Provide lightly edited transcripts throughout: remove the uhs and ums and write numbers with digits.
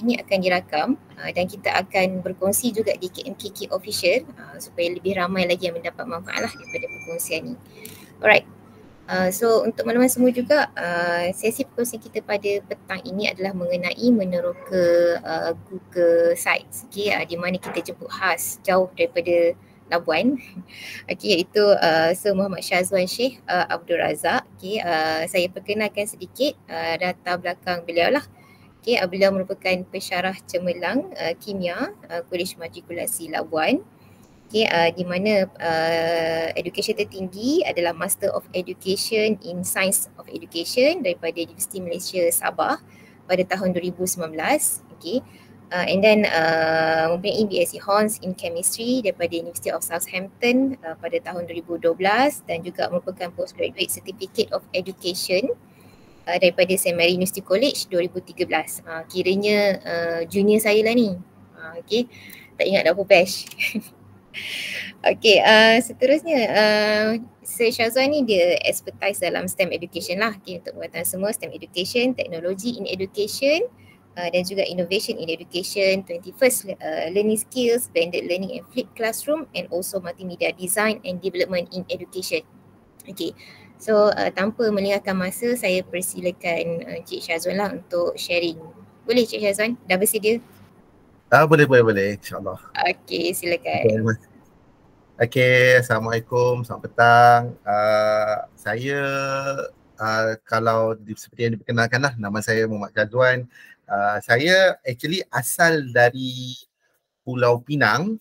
ini akan dirakam dan kita akan berkongsi juga di KMKK Official supaya lebih ramai lagi yang mendapat manfaat lah daripada perkongsian ni. Alright. So untuk makluman semua juga, sesi perkongsian kita pada petang ini adalah mengenai meneroka Google Sites, di mana kita jemput khas jauh daripada Labuan, iaitu Sir Muhammad Syazwan Sheikh Abdul Razak. Saya perkenalkan sedikit latar belakang beliau lah. Beliau merupakan pensyarah cemerlang kimia Kolej Matrikulasi Labuan. Di mana education tertinggi adalah Master of Education in Science of Education daripada Universiti Malaysia Sabah pada tahun 2019. And then mempunyai BSc Hons in Chemistry daripada University of Southampton pada tahun 2012 dan juga merupakan Postgraduate Certificate of Education daripada St. Mary University College 2013. Kiranya junior saya lah ni. Tak ingat dah apa batch. Seterusnya Sir Syazwan ni dia expertise dalam STEM education lah. Untuk pengetahuan semua, STEM education, technology in education dan juga innovation in education, 21st learning skills, blended learning and flipped classroom, and also multimedia design and development in education. So tanpa melengahkan masa, saya persilakan Cik Syazwan lah untuk sharing. Boleh Cik Syazwan? Dah bersedia? Boleh, insyaAllah. Silakan. Assalamualaikum, selamat petang. Saya kalau seperti yang diperkenalkan lah, nama saya Muhammad Syazwan. Saya actually asal dari Pulau Pinang,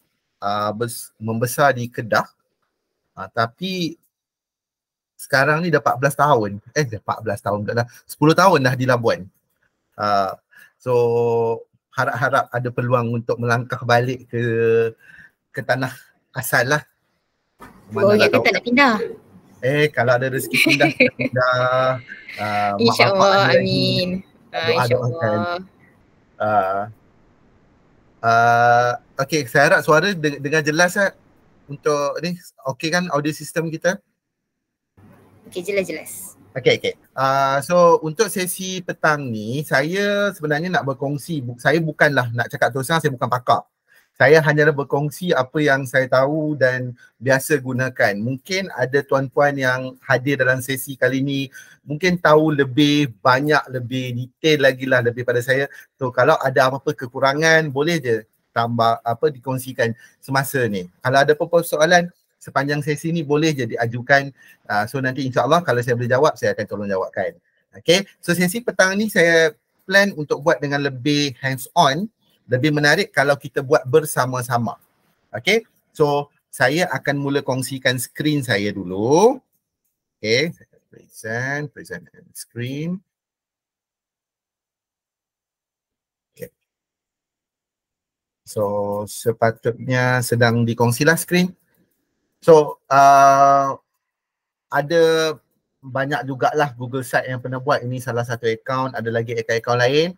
membesar di Kedah, tapi sekarang ni dah 14 tahun. 14 tahun dah 10 tahun dah di Labuan. So harap-harap ada peluang untuk melangkah balik ke tanah asal lah. Ingat tak nak pindah? Kalau ada rezeki pindah, InsyaAllah, amin. Doa-doakan. Saya harap suara dengar jelas lah untuk ni. Okey kan audio sistem kita? Jelas-jelas. So untuk sesi petang ni, saya sebenarnya nak berkongsi, saya bukanlah, nak cakap terus terang, saya bukan pakar. Saya hanya berkongsi apa yang saya tahu dan biasa gunakan. Mungkin ada tuan-puan yang hadir dalam sesi kali ni mungkin tahu lebih banyak, lebih detail lagi lah daripada saya. So kalau ada apa-apa kekurangan, boleh je tambah dikongsikan semasa ni. Kalau ada apa-apa soalan sepanjang sesi ni, boleh je diajukan. So nanti insyaAllah kalau saya boleh jawab, saya akan tolong jawabkan. So sesi petang ni saya plan untuk buat dengan lebih hands-on, lebih menarik kalau kita buat bersama-sama. So saya akan mula kongsikan skrin saya dulu. Saya present screen. So sepatutnya sedang dikongsilah skrin. So ada banyak jugalah Google Site yang pernah buat. Ini salah satu akaun, ada lagi akaun-akaun lain.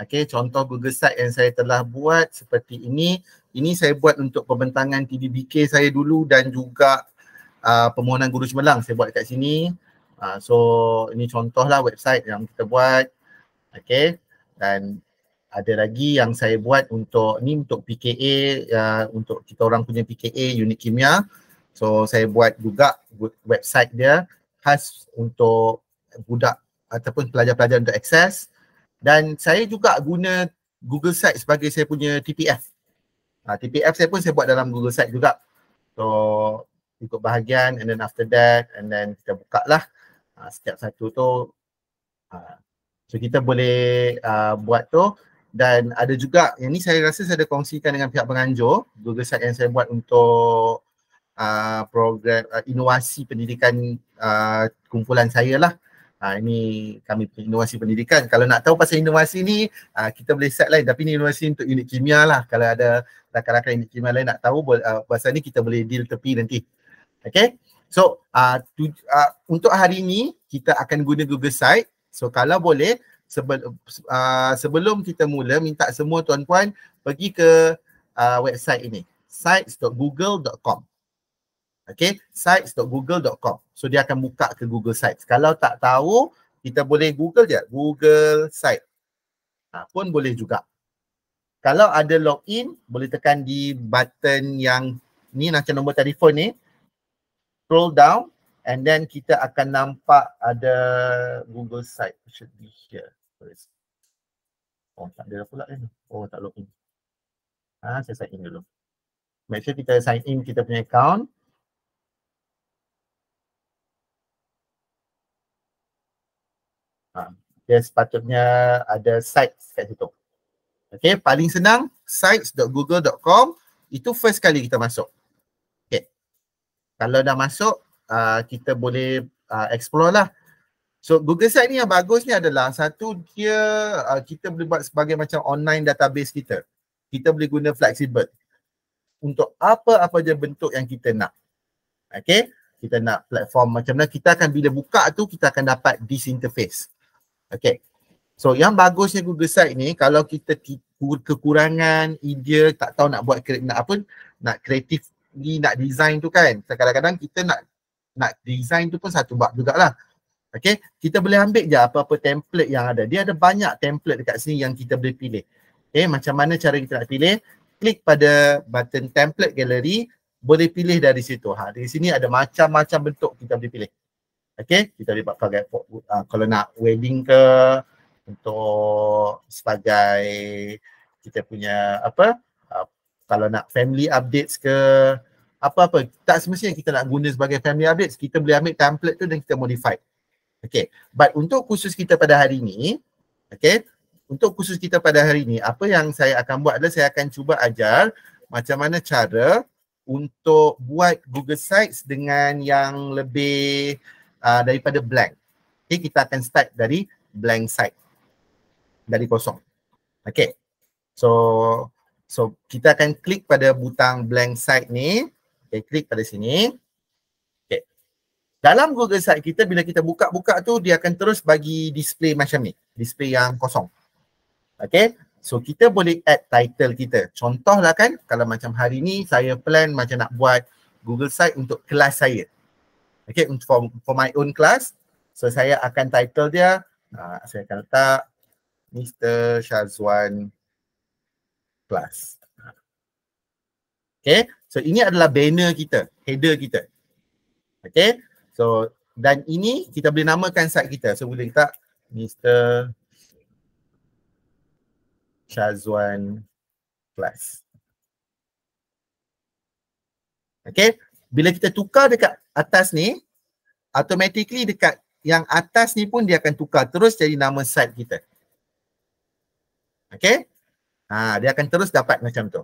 Contoh Google Site yang saya telah buat seperti ini. Ini saya buat untuk pembentangan TDBK saya dulu dan juga permohonan guru cemerlang saya buat kat sini. So ini contohlah website yang kita buat. Dan ada lagi yang saya buat untuk ni, untuk PKA, untuk kita orang punya PKA unit kimia. So saya buat juga website dia khas untuk budak ataupun pelajar-pelajar untuk akses. Dan saya juga guna Google Site sebagai saya punya TPF. TPF saya pun saya buat dalam Google Site juga. So ikut bahagian, and then after that, and then kita buka lah setiap satu tu. So kita boleh buat tu. Dan ada juga, yang ni saya rasa saya ada kongsikan dengan pihak penganjur, Google Site yang saya buat untuk program inovasi pendidikan kumpulan saya lah. Ini kami inovasi pendidikan. Kalau nak tahu pasal inovasi ni, kita boleh set lain. Tapi ni inovasi untuk unit kimia lah. Kalau ada rakan-rakan unit kimia lain nak tahu, pasal ni kita boleh deal tepi nanti. So untuk hari ni kita akan guna Google Site. So kalau boleh, sebelum kita mula, minta semua tuan-puan pergi ke website ini, sites.google.com. Sites.google.com. So dia akan buka ke Google Sites. Kalau tak tahu, kita boleh Google je, Google Site. Pun boleh juga. Kalau ada login, boleh tekan di button yang ni macam nombor telefon ni. Scroll down and then kita akan nampak ada Google site. Should be here first. Oh, tak ada pula ni. Oh, tak login. Saya sign in dulu. Make sure kita sign in kita punya account. Dia sepatutnya ada sites kat situ. Okay, paling senang sites.google.com, itu first kali kita masuk. Okay, kalau dah masuk, kita boleh explore lah. So Google Site ni yang bagusnya adalah satu, dia kita boleh buat sebagai macam online database kita. Kita boleh guna flexible untuk apa-apa je bentuk yang kita nak. Okay, kita nak platform macam mana, kita akan bila buka tu kita akan dapat this interface. Okay, so yang bagusnya Google Site ni, kalau kita kekurangan idea, tak tahu nak buat nak creatively nak design tu kan, kadang-kadang kita nak design tu pun satu bab jugalah. Okay, kita boleh ambil je apa-apa template yang ada. Dia ada banyak template dekat sini yang kita boleh pilih. Okay, macam mana cara kita nak pilih? Klik pada button template gallery, boleh pilih dari situ. Di sini ada macam-macam bentuk kita boleh pilih. Okay, kita boleh buat pakai kalau nak wedding ke, untuk sebagai kita punya kalau nak family updates ke, apa-apa. Tak semestinya kita nak guna sebagai family updates, kita boleh ambil template tu dan kita modify. Okay, but untuk khusus kita pada hari ni, okay, untuk khusus kita pada hari ni, apa yang saya akan buat adalah saya akan cuba ajar macam mana cara untuk buat Google Sites dengan yang lebih daripada blank. Okay, kita akan start dari blank site, dari kosong. Okay, so kita akan klik pada butang blank site ni. Okay, klik pada sini. Okay, dalam Google Site kita, bila kita buka-buka tu, dia akan terus bagi display macam ni, display yang kosong. Okay, so kita boleh add title kita. Contohlah kan, kalau macam hari ni saya plan macam nak buat Google Site untuk kelas saya. Okay, for my own class. So saya akan title dia, saya akan letak Mr. Shazwan Class. Okay, so ini adalah banner kita, header kita. Okay, so dan ini kita boleh namakan site kita. So boleh letak Mr. Shazwan Class. Okay, bila kita tukar dekat atas ni, automatically dekat yang atas ni pun dia akan tukar terus jadi nama site kita. Okay, dia akan terus dapat macam tu.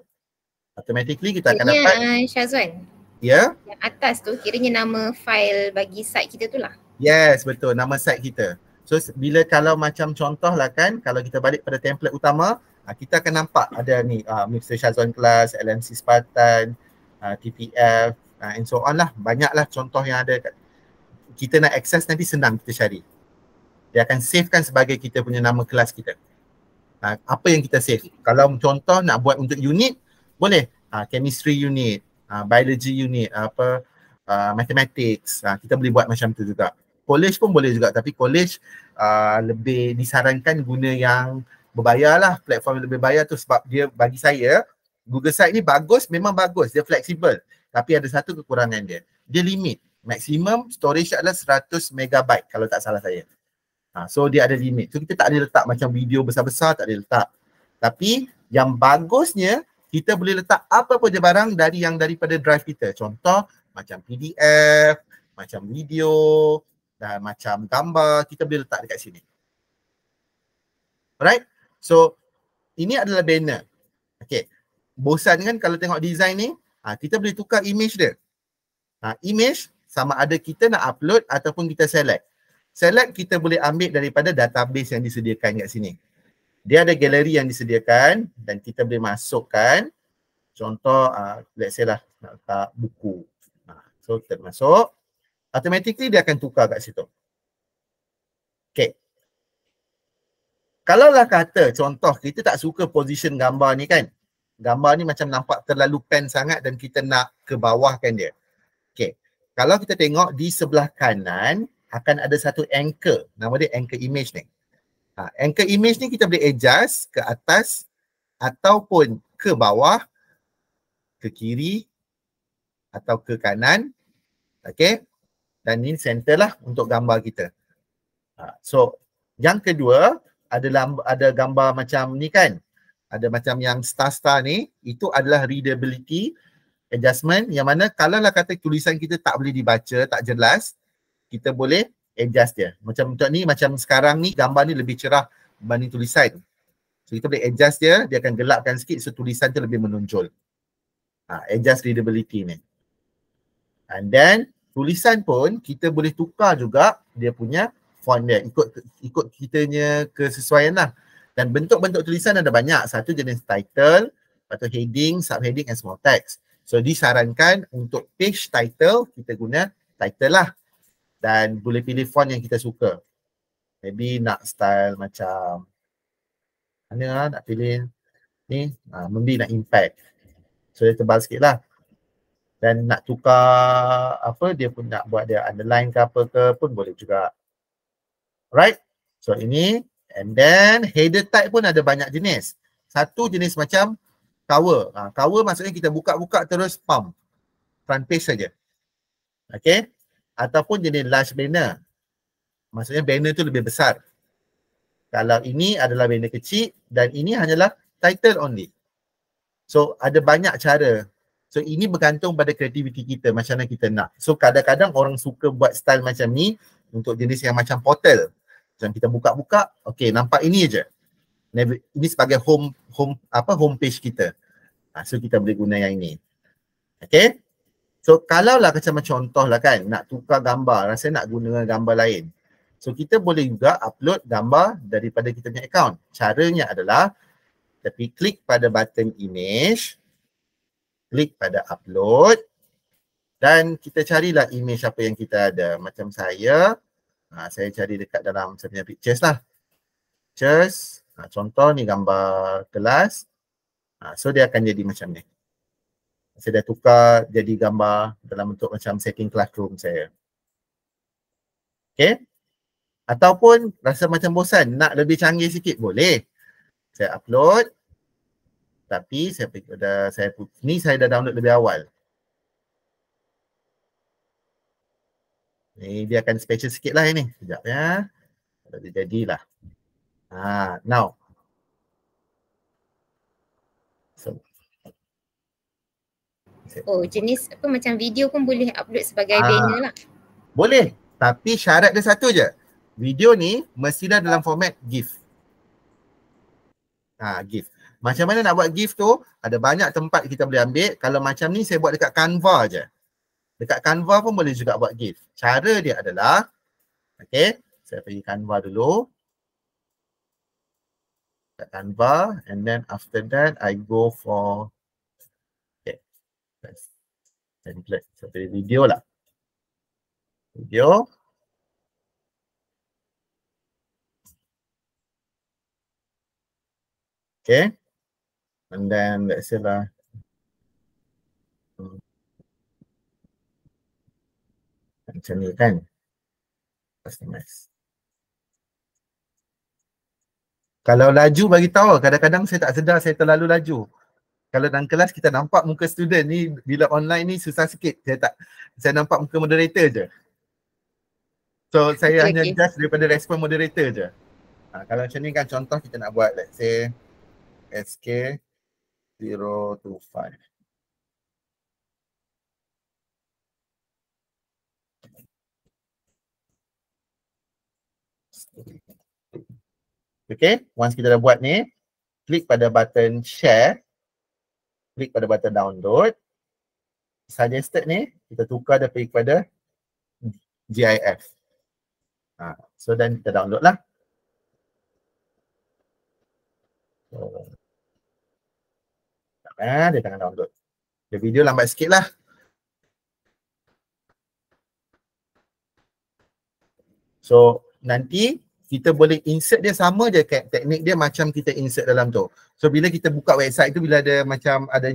Automatically kita akan dapat. Shazwan, ya, yang atas tu kiranya nama file bagi site kita tu lah. Yes, betul, nama site kita. So bila kalau macam contoh lah kan, kalau kita balik pada template utama, kita akan nampak ada ni Mr. Shazwan Class, LMC Spartan, TPF, and so on lah. Banyaklah contoh yang ada. Kita nak access nanti senang kita cari. Dia akan savekan sebagai kita punya nama kelas kita. Apa yang kita save. Kalau contoh nak buat untuk unit, boleh. Chemistry unit, biology unit, mathematics. Kita boleh buat macam tu juga. College pun boleh juga, tapi college lebih disarankan guna yang berbayar lah. Platform yang lebih bayar tu sebab dia, bagi saya, Google Site ni bagus, memang bagus. Dia fleksibel. Tapi ada satu kekurangan dia. Dia limit. Maximum storage adalah 100 megabyte kalau tak salah saya. So dia ada limit. So kita tak boleh letak macam video besar-besar, tak boleh letak. Tapi yang bagusnya, kita boleh letak apa-apa je barang daripada drive kita. Contoh macam PDF, macam video dan macam gambar, kita boleh letak dekat sini. Alright? So ini adalah banner. Okay. Bosan kan kalau tengok design ni? Kita boleh tukar image dia. Image sama ada kita nak upload ataupun kita select. Select kita boleh ambil daripada database yang disediakan kat sini. Dia ada galeri yang disediakan dan kita boleh masukkan. Contoh, let's say lah nak letak buku. So kita masuk. Automatically dia akan tukar kat situ. Okay. Kalaulah kata contoh kita tak suka position gambar ni kan. Gambar ni macam nampak terlalu pen sangat dan kita nak ke bawahkan dia. Okay. Kalau kita tengok di sebelah kanan akan ada satu anchor. Nama dia anchor image ni. Anchor image ni kita boleh adjust ke atas ataupun ke bawah, ke kiri atau ke kanan. Okay. Dan ini center lah untuk gambar kita. So yang kedua ada gambar macam ni kan. Ada macam yang star-star ni, itu adalah readability adjustment, yang mana kalau lah kata tulisan kita tak boleh dibaca, tak jelas, kita boleh adjust dia. Macam untuk ni, macam sekarang ni gambar ni lebih cerah berbanding tulisan. So kita boleh adjust dia akan gelapkan sikit so tulisan tu lebih menonjol. Adjust readability ni. And then tulisan pun kita boleh tukar juga dia punya font dia, ikut kitanya kesesuaian lah. Dan bentuk-bentuk tulisan ada banyak. Satu jenis title, atau heading, subheading and small text. So disarankan untuk page title, kita guna title lah. Dan boleh pilih font yang kita suka. Maybe nak style macam mana lah, nak pilih ni, maybe nak impact. So dia tebal sikit lah. Dan nak tukar apa, dia pun nak buat dia underline ke apa ke pun boleh juga. Right? So ini, and then header type pun ada banyak jenis. Satu jenis macam cover. Cover maksudnya kita buka-buka terus pump. Front page saja. Okay? Ataupun jenis large banner. Maksudnya banner tu lebih besar. Kalau ini adalah banner kecil dan ini hanyalah title only. So ada banyak cara. So ini bergantung pada kreativiti kita macam mana kita nak. So kadang-kadang orang suka buat style macam ni untuk jenis yang macam portal. Macam kita buka-buka, okay, nampak ini je. Ini sebagai home page kita. So kita boleh guna yang ini. Okay. So kalau lah macam contoh lah kan, nak tukar gambar, rasa nak guna gambar lain. So kita boleh juga upload gambar daripada kita punya account. Caranya adalah kita klik pada button image, klik pada upload dan kita carilah image apa yang kita ada. Macam saya cari dekat dalam saya punya pictures lah. Pictures, contoh ni gambar kelas. So dia akan jadi macam ni. Saya dah tukar jadi gambar dalam bentuk macam setting classroom saya. Okay. Ataupun rasa macam bosan, nak lebih canggih sikit, boleh. Saya upload. Tapi ni saya dah download lebih awal. Ni dia akan special sikit lah ini. Sekejap ya. Kalau dia jadilah. Now. Oh, jenis apa macam video pun boleh upload sebagai banner lah. Boleh. Tapi syarat dia satu je. Video ni mestilah dalam format GIF. GIF. Macam mana nak buat GIF tu? Ada banyak tempat kita boleh ambil. Kalau macam ni saya buat dekat Canva je. Dekat Canva pun boleh juga buat GIF. Cara dia adalah, okay, saya pergi Canva dulu. Dekat Canva, and then after that I go for, okay, template. Saya pilih video lah. Video. Okay. And then let's say lah. Macam ni kan. Customize. Kalau laju bagi tahu, kadang-kadang saya tak sedar saya terlalu laju. Kalau dalam kelas kita nampak muka student ni, bila online ni susah sikit. Saya nampak muka moderator je. So saya hanya just daripada respon moderator je. Kalau macam ni kan contoh kita nak buat, let's say SK025. Okay, once kita dah buat ni, klik pada button share, klik pada button download. Suggested ni, kita tukar dia pergi kepada GIF. So then kita download lah. Dia tengah download. Dia video lambat sikit lah. So nanti kita boleh insert dia sama je, teknik dia macam kita insert dalam tu. So bila kita buka website tu, bila ada macam ada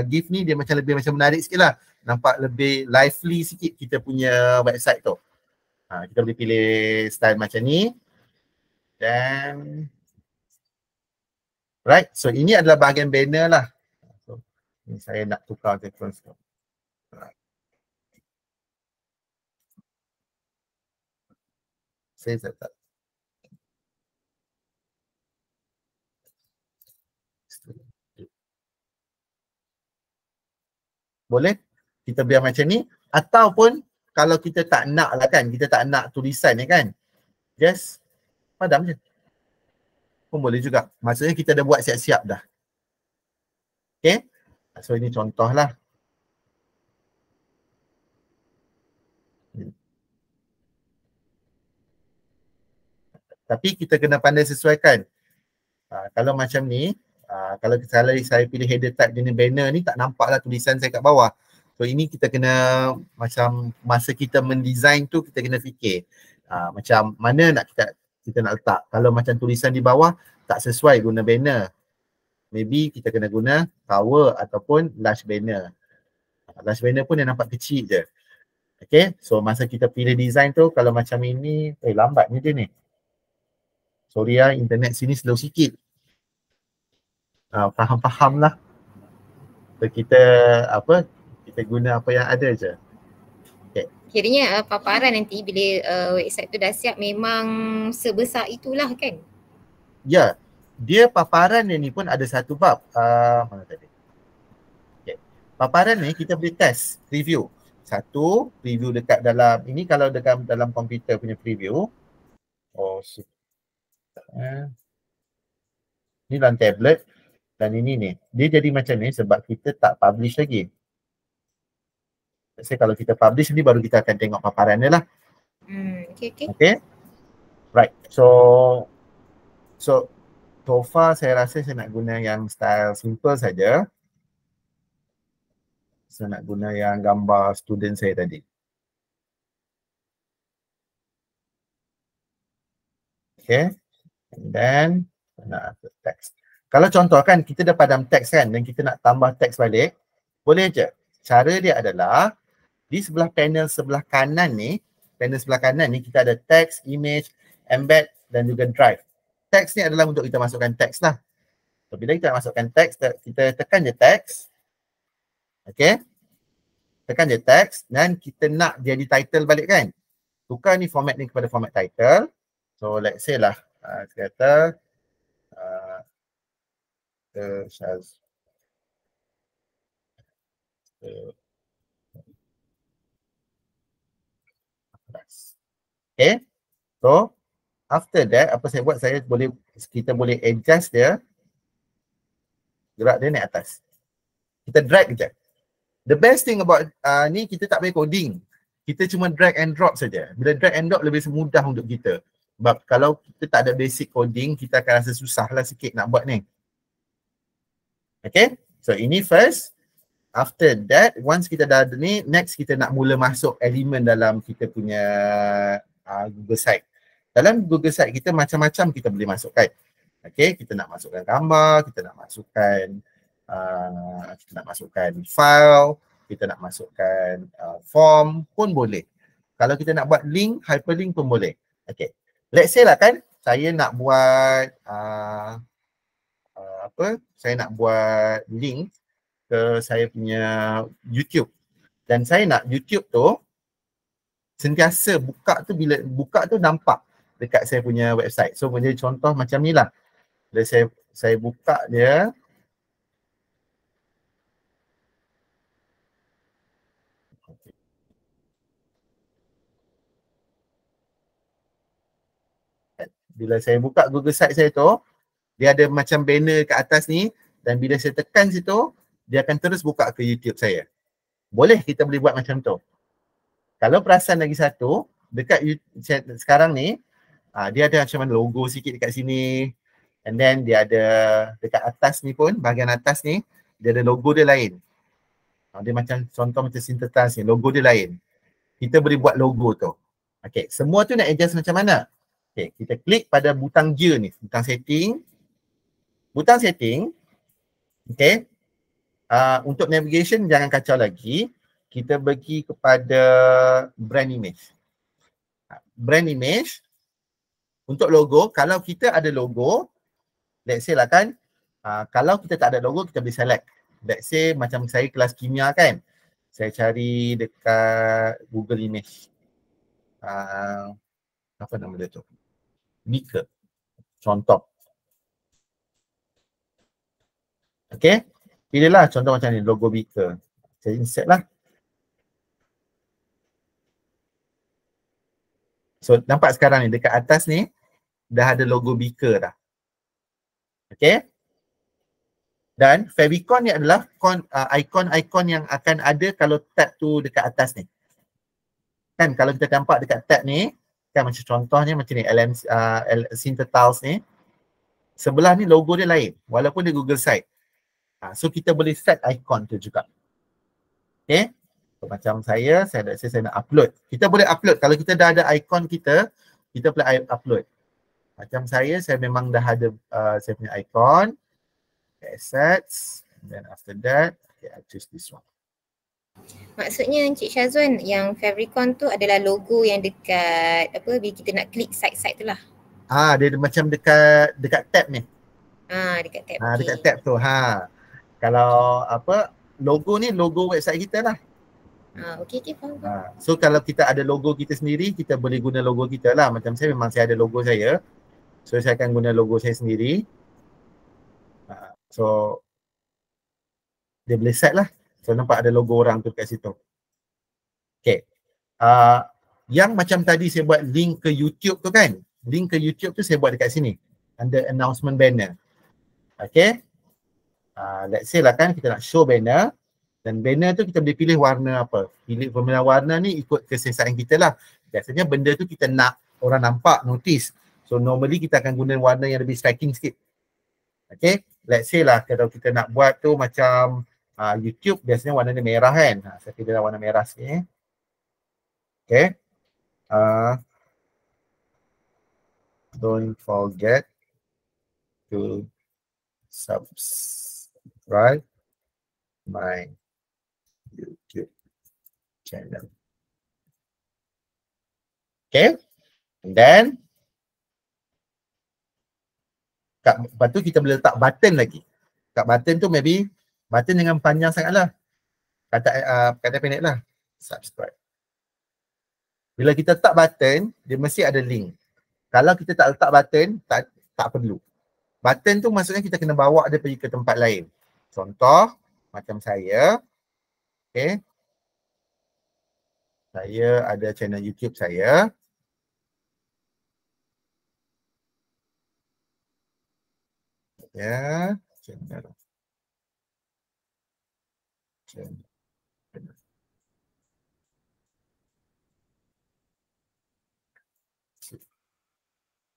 GIF ni, dia macam lebih macam menarik sikit lah. Nampak lebih lively sikit kita punya website tu. Kita boleh pilih style macam ni. Dan Right, so ini adalah bahagian banner lah. So, ni saya nak tukar reference. Saya tak. Boleh? Kita biar macam ni. Ataupun kalau kita tak nak lah kan, kita tak nak tulisan ni kan, just padam je. Pun boleh juga. Maksudnya kita dah buat siap-siap dah. Okay? So ini contoh lah. Tapi kita kena pandai sesuaikan. Kalau macam ni, kalau saya pilih header tag jenis banner ni, tak nampaklah tulisan saya kat bawah. So ini kita kena, macam masa kita mendesign tu, kita kena fikir macam mana nak kita nak letak. Kalau macam tulisan di bawah tak sesuai guna banner, maybe kita kena guna tower ataupun large banner. Large banner pun dia nampak kecil je. Okay, so masa kita pilih design tu, kalau macam ini, lambat ni dia ni. Sorry lah, internet sini slow sikit. Faham-faham lah. So kita kita guna apa yang ada je. Okay. Kiranya paparan nanti bila website tu dah siap memang sebesar itulah kan? Ya, dia paparan ni pun ada satu bab. Mana tadi? Okay. Paparan ni kita boleh test, preview. Satu, preview dekat dalam, ini kalau dekat dalam komputer punya preview. Ni dalam tablet. Dan ini ni, dia jadi macam ni sebab kita tak publish lagi. Jadi kalau kita publish ni baru kita akan tengok paparan dia lah. Okay. Right. So far saya rasa saya nak guna yang style simple saja. Saya nak guna yang gambar student saya tadi. Okay. And then nak text. Kalau contoh kan kita dah padam teks kan dan kita nak tambah teks balik, boleh je. Cara dia adalah di sebelah panel sebelah kanan ni, kita ada teks, image, embed dan juga drive. Teks ni adalah untuk kita masukkan teks lah. So bila kita masukkan teks, kita tekan je teks. Okay. Tekan je teks dan kita nak jadi title balik kan. Tukar ni format ni kepada format title. So let's say lah, kata okay. So after that, apa saya buat, kita boleh adjust dia, gerak dia naik atas. Kita drag je. The best thing about ni, kita tak payah coding. Kita cuma drag and drop saja. Bila drag and drop lebih mudah untuk kita. Sebab kalau kita tak ada basic coding, kita akan rasa susah lah sikit nak buat ni. Okay, so ini first. After that, once kita dah ada ni, next kita nak mula masuk elemen dalam kita punya Google Site. Dalam Google Site kita macam-macam kita boleh masukkan. Okay, kita nak masukkan gambar, kita nak masukkan file, kita nak masukkan form pun boleh. Kalau kita nak buat link, hyperlink pun boleh. Okay, let's say lah kan, saya nak buat saya nak buat link ke saya punya YouTube. Dan saya nak YouTube tu sentiasa buka tu, bila buka tu nampak dekat saya punya website. So menjadi contoh macam ni lah. Bila saya buka dia, bila saya buka Google Site saya tu, dia ada macam banner kat atas ni, dan bila saya tekan situ, dia akan terus buka ke YouTube saya. Boleh, kita boleh buat macam tu. Kalau perasan lagi satu, dekat sekarang ni, dia ada macam logo sikit dekat sini, and then dia ada dekat atas ni pun, bahagian atas ni, dia ada logo dia lain. Dia macam contoh macam Sintertas ni, logo dia lain. Kita boleh buat logo tu. Okay, semua tu nak adjust macam mana? Okay, kita klik pada butang gear ni, butang setting. Butang setting, okay. Untuk navigation jangan kacau lagi. Kita pergi kepada brand image. Brand image. Untuk logo, kalau kita ada logo, let's say lah kan, Kalau kita tak ada logo, kita boleh select. Let's say macam saya kelas kimia kan, saya cari dekat Google Image. Apa nama dia tu? Beaker. Contoh. Okay. Pilihlah contoh macam ni, logo Beaker. Saya insert lah. So nampak sekarang ni dekat atas ni dah ada logo Beaker dah. Okay. Dan favicon ni adalah ikon-ikon yang akan ada kalau tab tu dekat atas ni. Kan kalau kita nampak dekat tab ni, kan macam contohnya macam ni Synthetiles ni, sebelah ni logo dia lain walaupun dia Google Site. So kita boleh set ikon tu juga. Okay. So, macam saya nak upload. Kita boleh upload. Kalau kita dah ada ikon kita boleh upload. Macam saya memang dah ada saya punya ikon. Assets, and then after that, okay, I choose this one. Maksudnya Encik Syazwan, yang favicon tu adalah logo yang dekat apa bila kita nak klik site-site tu lah. Dia macam dekat tab ni. Dekat tab. Dekat tab tu. Kalau apa logo ni logo website kita lah. Okey faham. So kalau kita ada logo kita sendiri, kita boleh guna logo kita lah. Macam saya memang saya ada logo saya. So saya akan guna logo saya sendiri. So dia boleh set lah. So nampak ada logo orang tu kat situ. Okay. Yang macam tadi saya buat link ke YouTube tu kan. Link ke YouTube tu saya buat dekat sini. Under announcement banner. Okay. Let's say lah kan kita nak show banner. Dan banner tu kita boleh pilih warna apa. Pilih pemilihan warna ni ikut keselesaan kita lah. Biasanya benda tu kita nak orang nampak, notice. So normally kita akan guna warna yang lebih striking sikit. Okay. Let's say lah kalau kita nak buat tu macam YouTube biasanya warna ni merah kan. Saya pilih warna merah sikit. Okay. Don't forget to subscribe my YouTube channel. Okay. And then lepas tu kita boleh letak button lagi. Kat button tu maybe button jangan panjang sangat lah. Kata pendek lah. Subscribe. Bila kita letak button, dia mesti ada link. Kalau kita tak letak button, tak perlu. Button tu maksudnya kita kena bawa dia pergi ke tempat lain. Contoh, macam saya. Okay. Saya ada channel YouTube saya. Ya, channel.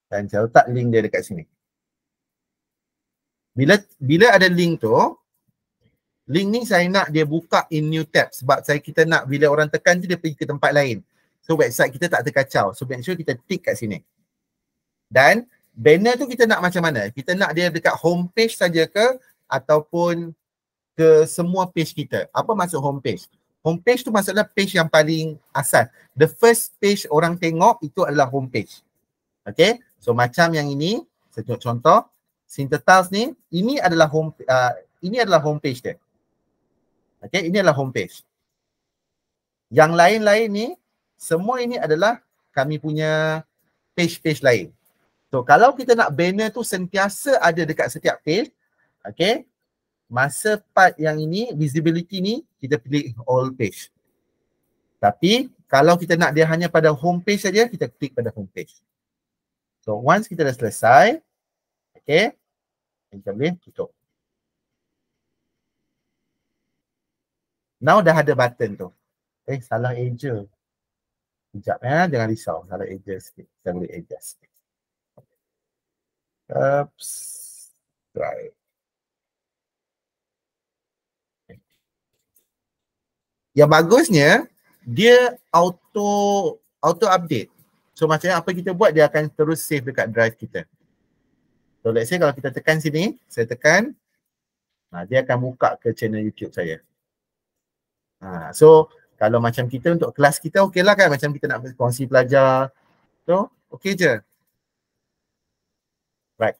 Dan saya letak link dia dekat sini. Bila ada link tu, link ni saya nak dia buka in new tab sebab kita nak bila orang tekan tu dia pergi ke tempat lain. So website kita tak terkacau. So make sure kita tick kat sini. Dan banner tu kita nak macam mana? Kita nak dia dekat home page saja ke ataupun ke semua page kita? Apa maksud home page? Home page tu maksudnya page yang paling asal. The first page orang tengok itu adalah home page. Okay? So macam yang ini, saya tunjuk contoh. Synthetiles ni, ini adalah home page dia. Okay, ini adalah home page. Yang lain-lain ni, semua ini adalah kami punya page-page lain. So kalau kita nak banner tu sentiasa ada dekat setiap page, okay, masa part yang ini, visibility ni, kita pilih all page. Tapi kalau kita nak dia hanya pada home page saja, kita klik pada home page. So once kita dah selesai, okay, kita boleh tutup. Now dah ada button tu. Salah eja. Sekejap jangan risau. Salah eja sikit. Kita boleh adjust. Right. Yang bagusnya dia auto update. So macam apa kita buat, dia akan terus save dekat drive kita. So let's say kalau kita tekan sini, saya tekan, dia akan buka ke channel YouTube saya. So kalau macam kita untuk kelas kita okey lah kan, macam kita nak kongsi pelajar. So okey je. Right.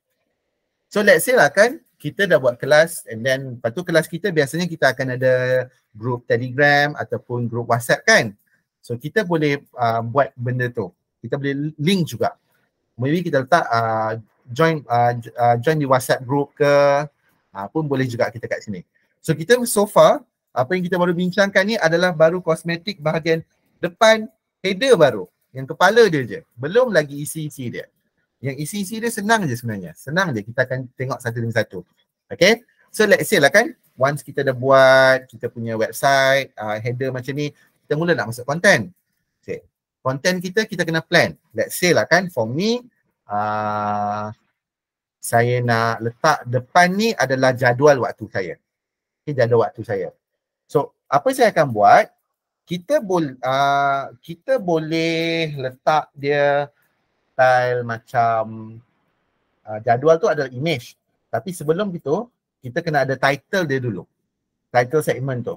So let's say lah kan, kita dah buat kelas, and then lepas tu kelas kita biasanya kita akan ada group Telegram ataupun group WhatsApp kan. So kita boleh buat benda tu. Kita boleh link juga. Maybe kita letak join di WhatsApp group ke, pun boleh juga kita kat sini. So kita so far, apa yang kita baru bincangkan ni adalah baru kosmetik bahagian depan header baru. Yang kepala dia je. Belum lagi isi-isi dia. Yang isi-isi dia senang je sebenarnya. Senang je, kita akan tengok satu demi satu. Okay, so let's say lah kan, once kita dah buat kita punya website, header macam ni, kita mula nak masuk content. Okay, content kita kena plan. Let's say lah kan, for me, saya nak letak depan ni adalah jadual waktu saya. Okay, jadual waktu saya. So, apa saya akan buat, kita boleh letak dia style macam jadual tu adalah image. Tapi sebelum itu, kita kena ada title dia dulu. Title segment tu.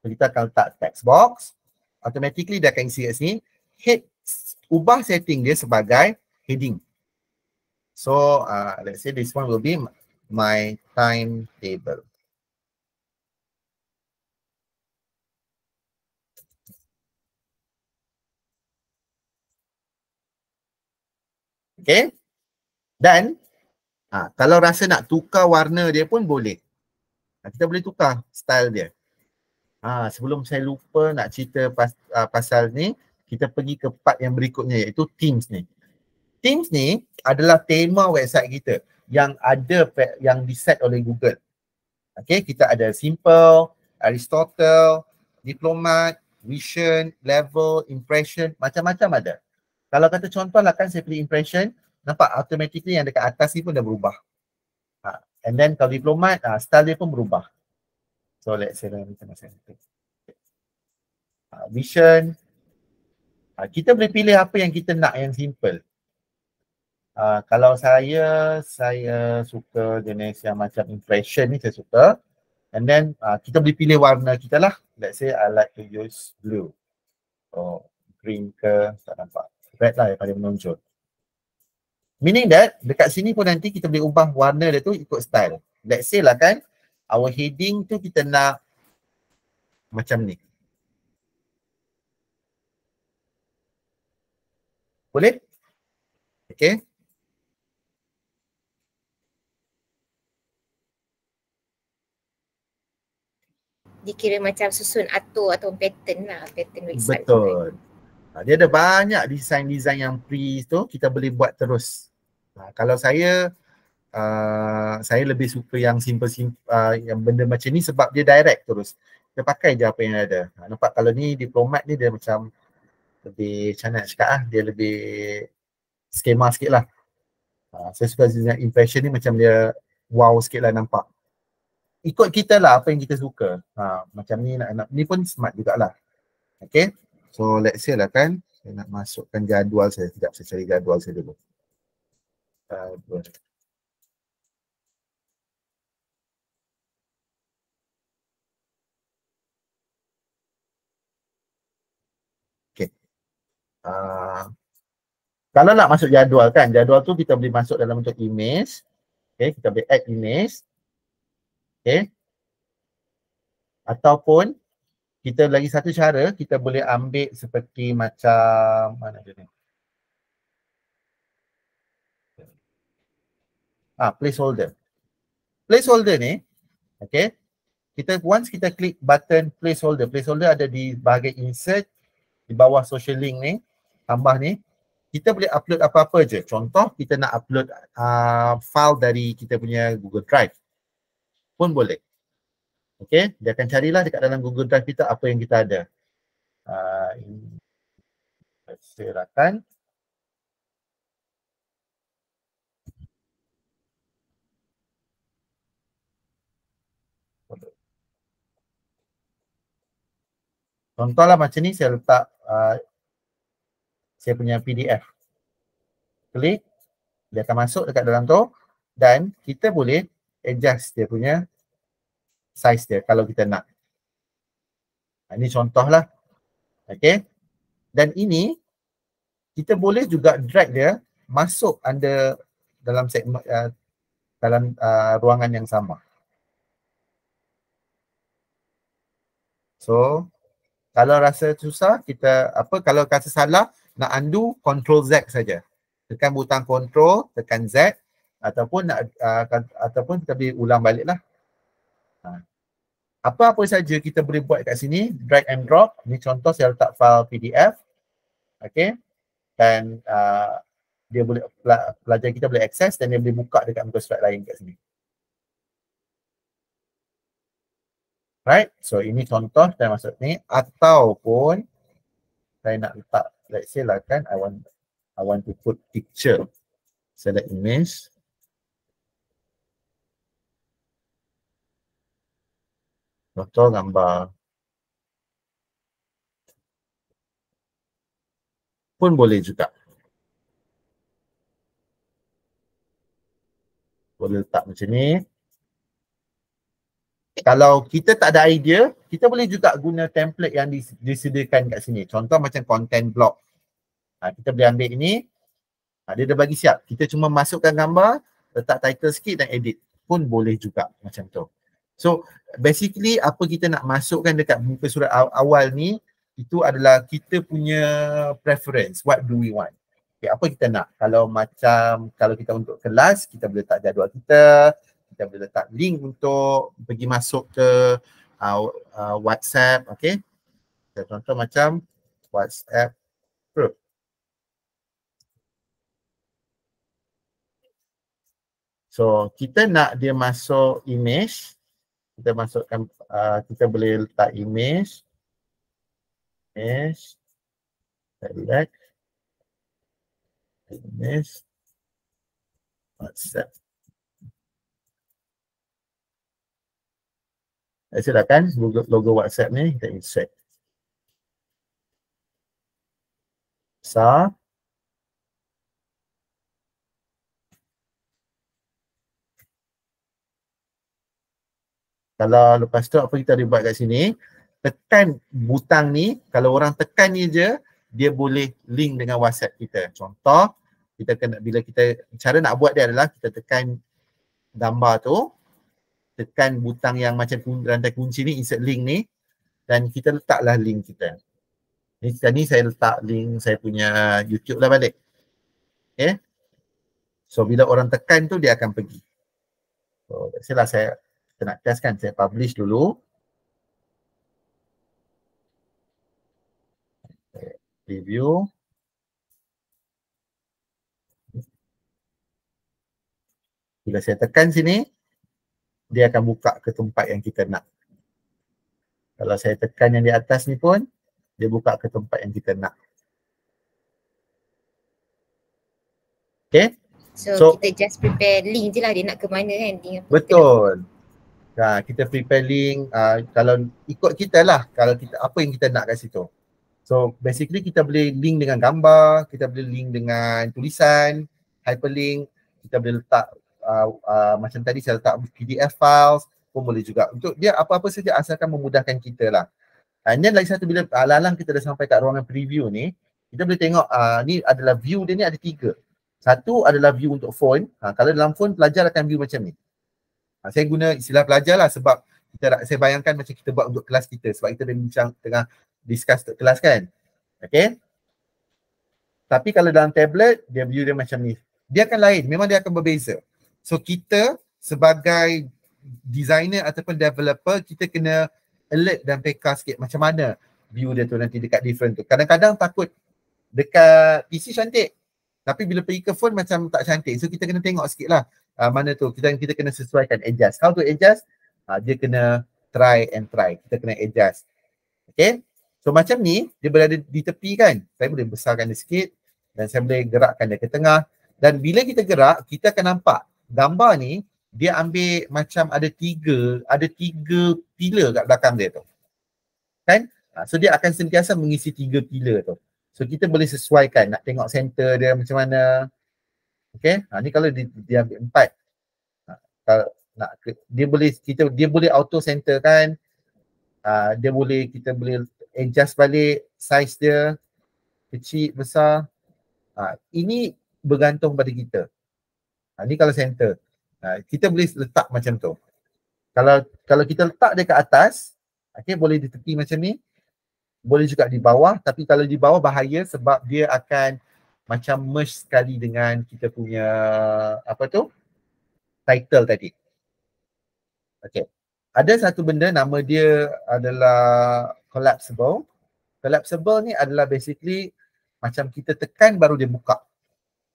So, kita akan letak text box. Automatically dia akan isi kat sini. Ubah setting dia sebagai heading. So, let's say this one will be my timetable. Okay. Dan kalau rasa nak tukar warna dia pun boleh. Kita boleh tukar style dia. Sebelum saya lupa nak cerita pasal ni, kita pergi ke part yang berikutnya iaitu themes ni. Themes ni adalah tema website kita yang diset oleh Google. Okay, kita ada Simple, Aristotle, Diplomat, Vision, Level, Impression, macam-macam ada. Kalau kata contoh lah kan saya pilih Impression, nampak automatically yang dekat atas ni pun dah berubah. And then kalau Diplomat, style dia pun berubah. So let's say Vision, kita boleh pilih apa yang kita nak yang simple. Kalau saya suka jenis yang macam Impression ni, saya suka. And then kita boleh pilih warna kita lah. Let's say I like to use blue. Oh, green ke, tak nampak. Red lah yang paling menonjol. Meaning that dekat sini pun nanti kita boleh ubah warna dia tu ikut style. Let's say lah kan, our heading tu kita nak macam ni. Boleh? Okay. Dikira macam susun atur atau pattern lah, pattern website. Betul. Dia ada banyak design-design yang pre tu kita boleh buat terus. Kalau saya lebih suka yang simple yang benda macam ni sebab dia direct terus. Kita pakai je apa yang ada. Nampak kalau ni Diplomat ni dia macam lebih, macam nak cakap dia lebih skema sikit lah. Saya suka design Impression ni macam dia wow sikit lah nampak. Ikut kita lah apa yang kita suka. Macam ni ni pun smart jugalah. Okay. So let's say lah kan, saya nak masukkan jadual saya. Sekejap saya cari jadual saya dulu. Okay. Kalau nak masuk jadual kan, jadual tu kita boleh masuk dalam bentuk image. Okay, kita boleh add image. Okay. Ataupun kita lagi satu cara, kita boleh ambil seperti macam, mana dia ni? Placeholder. Placeholder ni, okay, once kita klik button placeholder, placeholder ada di bahagian insert, di bawah social link ni, tambah ni, kita boleh upload apa-apa je. Contoh, kita nak upload file dari kita punya Google Drive pun boleh. Okay, dia akan carilah dekat dalam Google Drive kita apa yang kita ada. Silakan. Contohlah macam ni, saya letak saya punya PDF. Klik, dia akan masuk dekat dalam tu dan kita boleh adjust dia punya size dia kalau kita nak. Ini contohlah. Okay. Dan ini kita boleh juga drag dia masuk under dalam segmen dalam ruangan yang sama. So kalau rasa susah, kita kalau rasa salah, nak undo, control Z saja. Tekan butang control, tekan Z, ataupun ataupun kita boleh ulang balik lah. Apa-apa saja kita boleh buat kat sini, drag and drop. Ni contoh saya letak file PDF. Okay. Dan dia boleh, pelajar kita boleh akses dan dia boleh buka dekat muka surat lain kat sini. Right, so ini contoh saya masuk ni, ataupun saya nak letak, let's say lah kan, I want to put picture, select image, contoh gambar pun boleh juga. Boleh letak macam ni. Kalau kita tak ada idea, kita boleh juga guna template yang disediakan kat sini. Contoh macam content block. Kita boleh ambil ini. Dia dah bagi siap. Kita cuma masukkan gambar, letak title sikit dan edit. Pun boleh juga macam tu. So basically apa kita nak masukkan dekat muka surat awal ni, itu adalah kita punya preference. What do we want? Okay, apa kita nak? Kalau kita untuk kelas, kita boleh letak jadual kita. Kita boleh letak link untuk pergi masuk ke WhatsApp, okay. Contoh macam WhatsApp group. So, kita nak dia masuk image, kita masukkan, kita boleh letak image, select, image, WhatsApp. Silakan logo WhatsApp ni kita insert. Besar. Kalau lepas tu apa kita boleh buat kat sini, tekan butang ni, kalau orang tekan ni je, dia boleh link dengan WhatsApp kita. Contoh, cara nak buat dia adalah kita tekan gambar tu, tekan butang yang macam rantai kunci ni, insert link ni, dan kita letaklah link kita. Ni saya letak link saya punya YouTube lah balik. Okay. So bila orang tekan tu dia akan pergi. So saya nak test kan, saya publish dulu. Review. Bila saya tekan sini, dia akan buka ke tempat yang kita nak. Kalau saya tekan yang di atas ni pun, dia buka ke tempat yang kita nak. Okay. So kita just prepare link je lah, dia nak ke mana kan. Betul. Kita prepare link, kalau ikut kita lah, kalau kita apa yang kita nak kat situ. So basically kita boleh link dengan gambar, kita boleh link dengan tulisan, hyperlink, kita boleh letak macam tadi saya letak PDF files pun boleh juga. Untuk dia apa-apa saja asalkan memudahkan kita lah. And then lagi satu, bila alang-alang kita dah sampai kat ruangan preview ni, kita boleh tengok ni adalah view dia ni ada 3. Satu adalah view untuk phone. Kalau dalam phone pelajar akan view macam ni. Saya guna istilah pelajar lah sebab saya bayangkan macam kita buat untuk kelas kita, sebab kita dah bincang tengah discuss untuk kelas kan. Okay. Tapi kalau dalam tablet, dia view dia macam ni. Dia akan lain, memang dia akan berbeza. So kita sebagai designer ataupun developer, kita kena alert dan peka sikit macam mana view dia tu nanti dekat different tu. Kadang-kadang takut dekat PC cantik, tapi bila pergi ke phone macam tak cantik. So kita kena tengok sikit lah mana tu. Kita kena sesuaikan, adjust. How to adjust? Dia kena try and try. Kita kena adjust. Okay. So macam ni, dia berada di tepi kan. Saya boleh besarkan dia sikit dan saya boleh gerakkan dia ke tengah. Dan bila kita gerak, kita akan nampak gambar ni, dia ambil macam ada tiga pilar kat belakang dia tu. Kan? So dia akan sentiasa mengisi 3 pilar tu. So kita boleh sesuaikan, nak tengok center dia macam mana. Okay? Ni kalau dia ambil 4. Kalau nak dia boleh auto center kan. Kita boleh adjust balik size dia, kecil, besar. Ini bergantung pada kita. Ni kalau center. Kita boleh letak macam tu. Kalau kita letak dia kat atas, okay, boleh di tepi macam ni, boleh juga di bawah, tapi kalau di bawah bahaya sebab dia akan macam merge sekali dengan kita punya apa tu, title tadi. Okay. Ada satu benda nama dia adalah collapsible. Collapsible ni adalah basically macam kita tekan baru dia buka.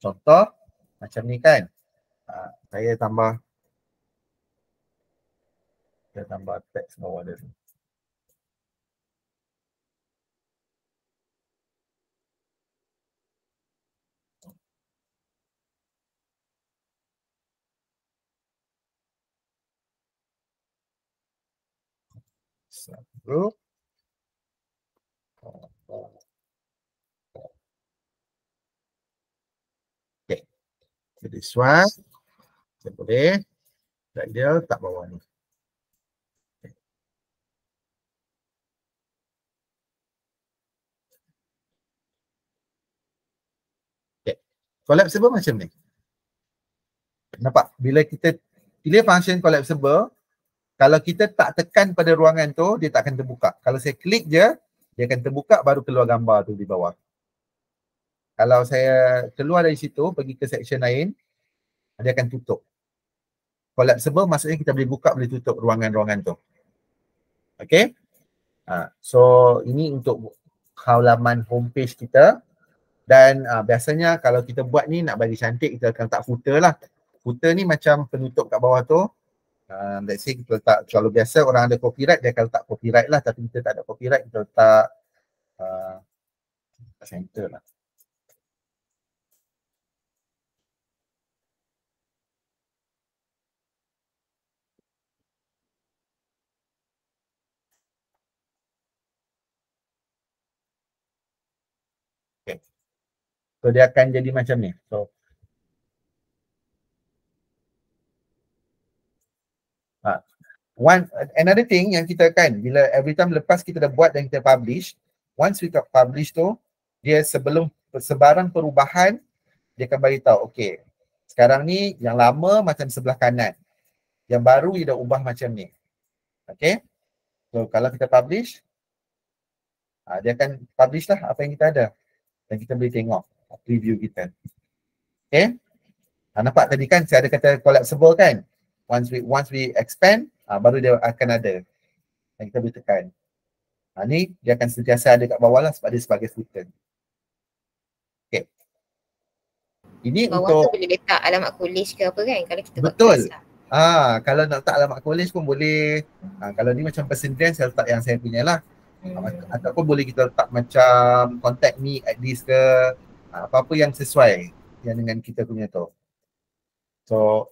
Contoh macam ni kan. Saya tambah teks bawah dia. Satu. Okay. So this one. Saya boleh. Dan dia tak bawah ni. Okay. Collapsible macam ni. Nampak? Bila kita pilih function collapsible, kalau kita tak tekan pada ruangan tu, dia tak akan terbuka. Kalau saya klik je, dia akan terbuka baru keluar gambar tu di bawah. Kalau saya keluar dari situ, pergi ke section lain, dia akan tutup. Collapsible maksudnya kita boleh buka, boleh tutup ruangan-ruangan tu. Okay? So, ini untuk halaman homepage kita. Dan biasanya kalau kita buat ni nak bagi cantik, kita akan letak footer lah. Footer ni macam penutup kat bawah tu. Let's say kita letak, kalau biasa orang ada copyright, dia akan letak copyright lah. Tapi kita tak ada copyright, kita letak center lah. Okay. So dia akan jadi macam ni. So another thing yang kita kan, bila every time lepas kita dah buat dan kita publish, once we publish tu, dia sebelum sebarang perubahan, dia akan bagi tahu, okay, sekarang ni yang lama macam sebelah kanan, yang baru dia dah ubah macam ni. Okay, so kalau kita publish, dia akan publish lah apa yang kita ada dan kita boleh tengok preview kita. Okay, nampak tadi kan saya ada kata collapsible kan, once we expand, baru dia akan ada dan kita boleh tekan. Ni dia akan sentiasa ada kat bawah lah sebab dia sebagai footer. Okay. Ini bawah untuk tu boleh letak alamat college ke apa kan kalau kita buat betul. kelas lah. Kalau nak letak alamat college pun boleh. Kalau ni macam persendirian, saya letak yang saya punya lah. Ataupun boleh kita letak macam contact me at this ke, apa-apa yang sesuai yang dengan kita punya tu. So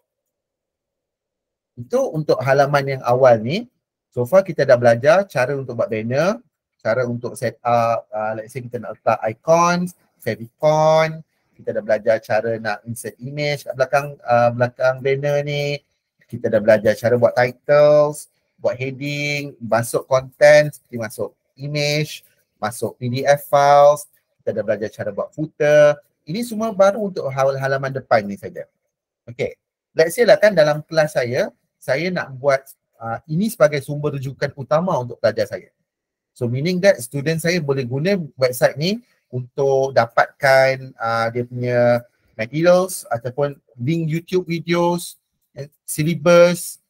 itu untuk halaman yang awal ni. So far kita dah belajar cara untuk buat banner, cara untuk set up, let's say kita nak letak icons, favicon. Kita dah belajar cara nak insert image kat belakang banner ni. Kita dah belajar cara buat titles, buat heading, masuk content, seperti masuk image, masuk PDF files. Kita dah belajar cara buat footer. Ini semua baru untuk halaman depan ni saja. Okay. Let's say lah kan dalam kelas saya nak buat ini sebagai sumber rujukan utama untuk pelajar saya. So meaning that student saya boleh guna website ni untuk dapatkan dia punya materials ataupun link YouTube videos, syllabus,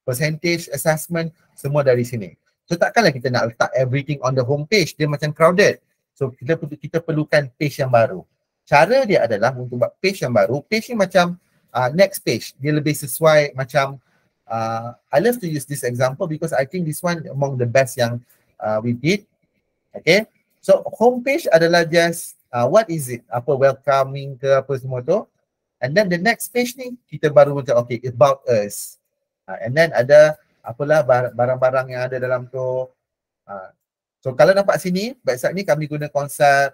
percentage assessment, semua dari sini. So takkanlah kita nak letak everything on the homepage, dia macam crowded. So kita perlukan page yang baru. Cara dia adalah untuk buat page yang baru, page ni macam next page, dia lebih sesuai macam I love to use this example because I think this one among the best yang we did. Okay, so homepage adalah just what is it, apa welcoming ke apa semua tu, and then the next page ni kita baru macam okay, about us, and then ada apalah barang-barang yang ada dalam tu. So kalau nampak sini, website ni kami guna konsep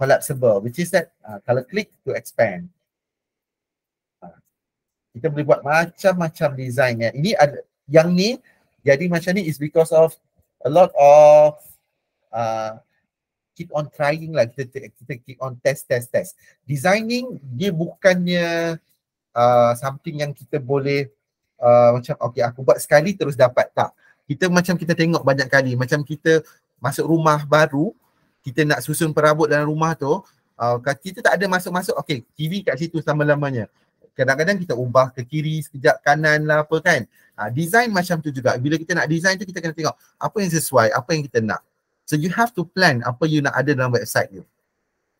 collapsible, which is that kalau click to expand, kita boleh buat macam-macam design ya. Ini ada yang ni jadi macam ni is because of a lot of keep on trying lah, kita keep on test. Designing dia bukannya something yang kita boleh macam okay aku buat sekali terus dapat. Tak. Kita macam kita tengok banyak kali. Macam kita masuk rumah baru, kita nak susun perabot dalam rumah tu, kita tak ada masuk-masuk, okay, TV kat situ selama-lamanya. Kadang-kadang kita ubah ke kiri, sekejap kanan lah apa kan. Design macam tu juga. Bila kita nak design tu, kita kena tengok apa yang sesuai, apa yang kita nak. So you have to plan apa you nak ada dalam website you.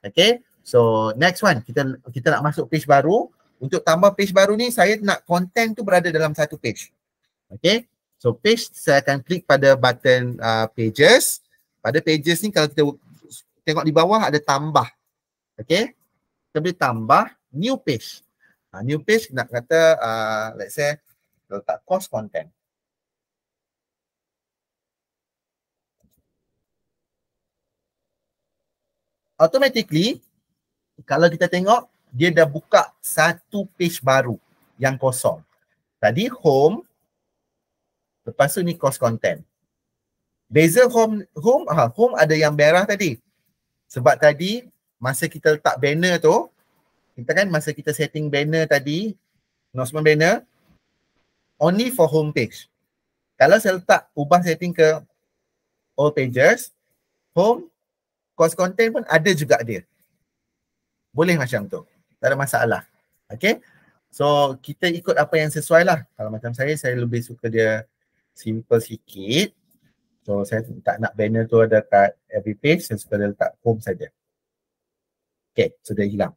Okay, so next one, kita nak masuk page baru. Untuk tambah page baru ni, saya nak content tu berada dalam satu page. Okay, so page, saya akan klik pada button pages. Pada pages ni kalau kita tengok di bawah ada tambah. Okay, kita boleh tambah new page. New page nak kata let's say letak course content. Automatically kalau kita tengok dia dah buka satu page baru yang kosong. Tadi home, lepas tu ni course content. Beza home ada yang merah tadi. Sebab tadi masa kita letak banner tu, kita kan masa kita setting banner tadi, announcement banner only for home page. Kalau saya letak ubah setting ke all pages, home, course content pun ada juga dia. Boleh macam tu. Tak ada masalah. Okay. So kita ikut apa yang sesuai lah. Kalau macam saya lebih suka dia simple sikit. So saya tak nak banner tu ada kat every page. Saya suka dia letak home saja. Okay. So dia hilang.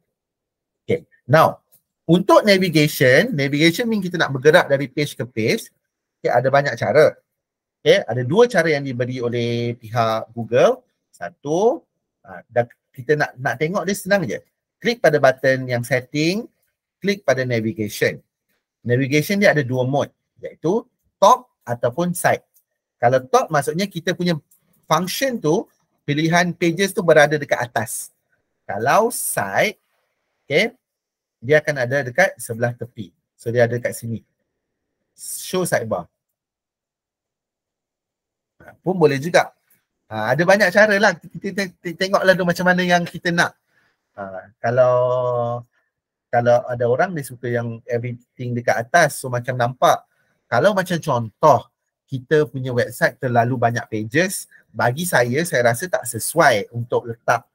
Okay. Now, untuk navigation mean kita nak bergerak dari page ke page. Okay, ada banyak cara. Okay, ada dua cara yang diberi oleh pihak Google. Satu, kita nak tengok dia senang je. Klik pada button yang setting, klik pada navigation. Navigation dia ada dua mode, iaitu top ataupun side. Kalau top maksudnya kita punya function tu, pilihan pages tu berada dekat atas. Kalau side, okay, dia akan ada dekat sebelah tepi. So dia ada dekat sini. Show sidebar. Pun boleh juga. Ada banyak cara lah. Kita tengoklah tu macam mana yang kita nak. Kalau ada orang dia suka yang everything dekat atas, so macam nampak. Kalau macam contoh, kita punya website terlalu banyak pages, bagi saya rasa tak sesuai untuk letak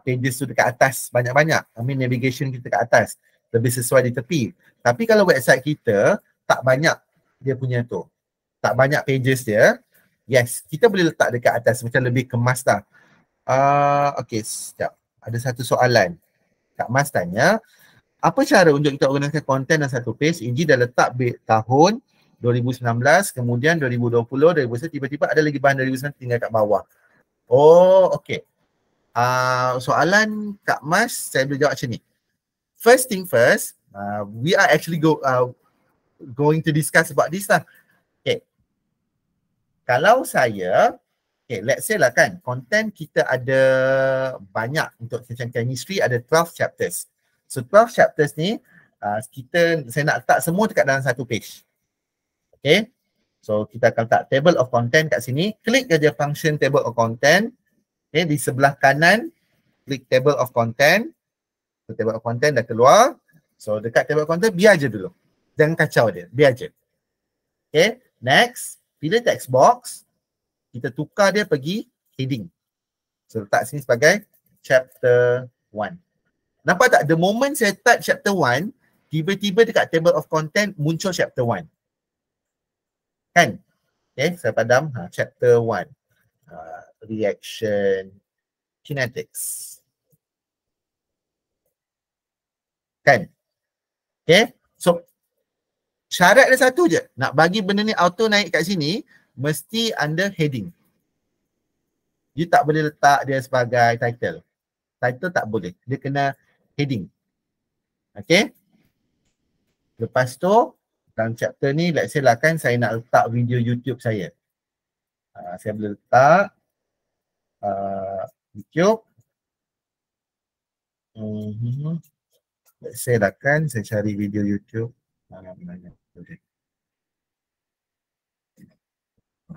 pages tu dekat atas banyak-banyak. I mean navigation kita dekat atas. Lebih sesuai di tepi. Tapi kalau website kita tak banyak dia punya tu, tak banyak pages dia, yes, kita boleh letak dekat atas macam lebih kemas dah. Okay, sekejap. Ada satu soalan. Kak Mas tanya, apa cara untuk kita organisasi konten dalam satu page? Inji dah letak tahun 2019, kemudian 2020, 2021, tiba-tiba ada lagi bahan 2019 tinggal kat bawah. Oh, okay. Soalan Kak Mas, saya boleh jawab macam ni. First thing first, we are actually going to discuss about this lah. Okay. Kalau saya, okay, let's say lah kan, content kita ada banyak untuk macam chemistry ada 12 chapters. So 12 chapters ni, saya nak letak semua dekat dalam satu page. Okay. So kita akan letak table of content kat sini. Klik saja function table of content. Okay, di sebelah kanan, klik table of content. So, table of content dah keluar. So dekat table of content, biar je dulu. Jangan kacau dia, biar je. Okay, next. Pilih text box. Kita tukar dia pergi heading. So letak sini sebagai chapter 1. Nampak tak? The moment saya type chapter 1, tiba-tiba dekat table of content muncul chapter 1. Kan? Okay, saya padam. Chapter 1. Reaction kinetics. Kan? Okay. So, syarat dia satu je. Nak bagi benda ni auto naik kat sini, mesti under heading. You tak boleh letak dia sebagai title. Title tak boleh. Dia kena heading. Okay. Lepas tu, dalam chapter ni, let's say lah kan saya nak letak video YouTube saya. Saya boleh letak YouTube. Let's say lah kan saya cari video YouTube. Mana? Okay.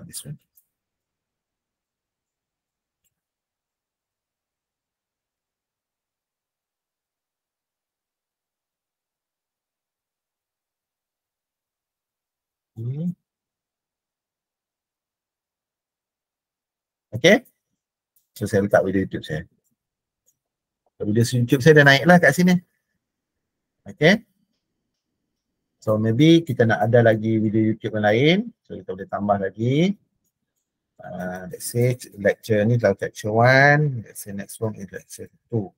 This one. Okay. So saya letak video YouTube saya. Video YouTube saya dah naik lah kat sini. Okay. So maybe kita nak ada lagi video YouTube yang lain. So kita boleh tambah lagi. Let's say lecture ni adalah lecture 1. Let's say next one is lecture 2.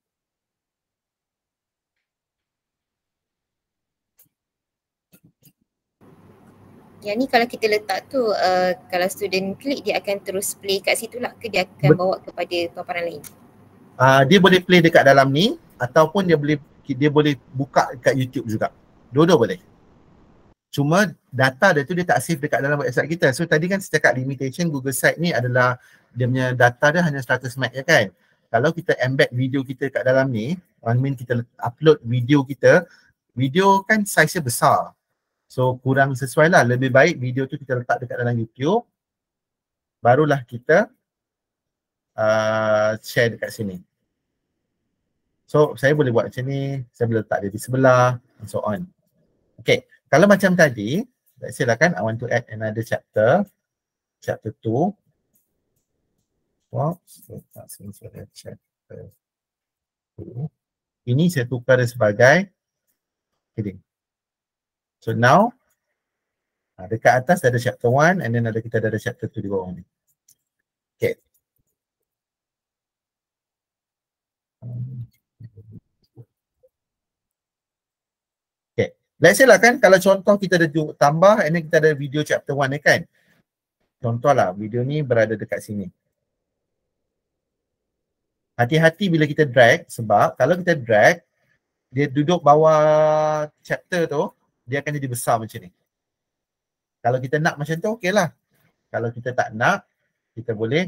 Yang ni kalau kita letak tu, kalau student klik dia akan terus play kat situ lah ke dia akan bawa kepada paparan lain? Dia boleh play dekat dalam ni ataupun dia boleh buka dekat YouTube juga. Dua-dua boleh. Cuma data dia tu dia tak save dekat dalam website kita. So tadi kan saya cakap limitation Google Site ni adalah dia punya data dia hanya 100 MB je kan. Kalau kita embed video kita kat dalam ni, kita upload video kita, video kan size dia besar. So kurang sesuai lah. Lebih baik video tu kita letak dekat dalam YouTube. Barulah kita share dekat sini. So saya boleh buat macam ni. Saya boleh letak dia di sebelah and so on. Okay. Kalau macam tadi, let's say lah kan, I want to add another chapter. Chapter 2. Chapter 2. Ini saya tukar dia sebagai heading. So now, dekat atas ada chapter 1 and then kita ada chapter 2 di bawah ni. Okay. Okay. Let's say lah kan, kalau contoh kita ada tambah and then kita ada video chapter 1 ni kan. Contoh lah, video ni berada dekat sini. Hati-hati bila kita drag sebab kalau kita drag, dia duduk bawah chapter tu, dia akan jadi besar macam ni. Kalau kita nak macam tu, okey lah. Kalau kita tak nak, kita boleh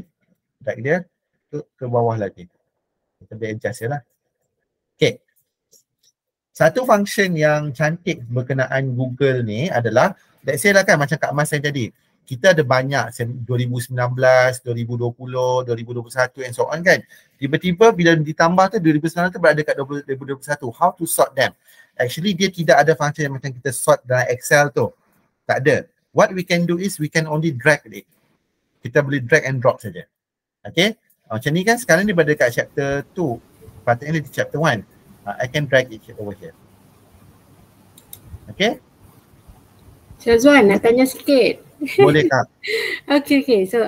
drag dia ke bawah lagi. Kita boleh adjust je lah. Okay. Satu function yang cantik berkenaan Google ni adalah, let's say lah kan macam Kak Mas yang tadi, kita ada banyak 2019, 2020, 2021 and so on kan. Tiba-tiba bila ditambah tu 2019 tu berada kat 2021. How to sort them? Actually dia tidak ada function yang macam kita sort dalam Excel tu. Tak ada. What we can do is we can only drag it. Kita boleh drag and drop saja. Okay. Macam ni kan sekarang ni berada kat chapter 2. Patutnya di chapter 1. I can drag it over here. Okay. Syazwan nak tanya sikit. Boleh Kak. Okay. So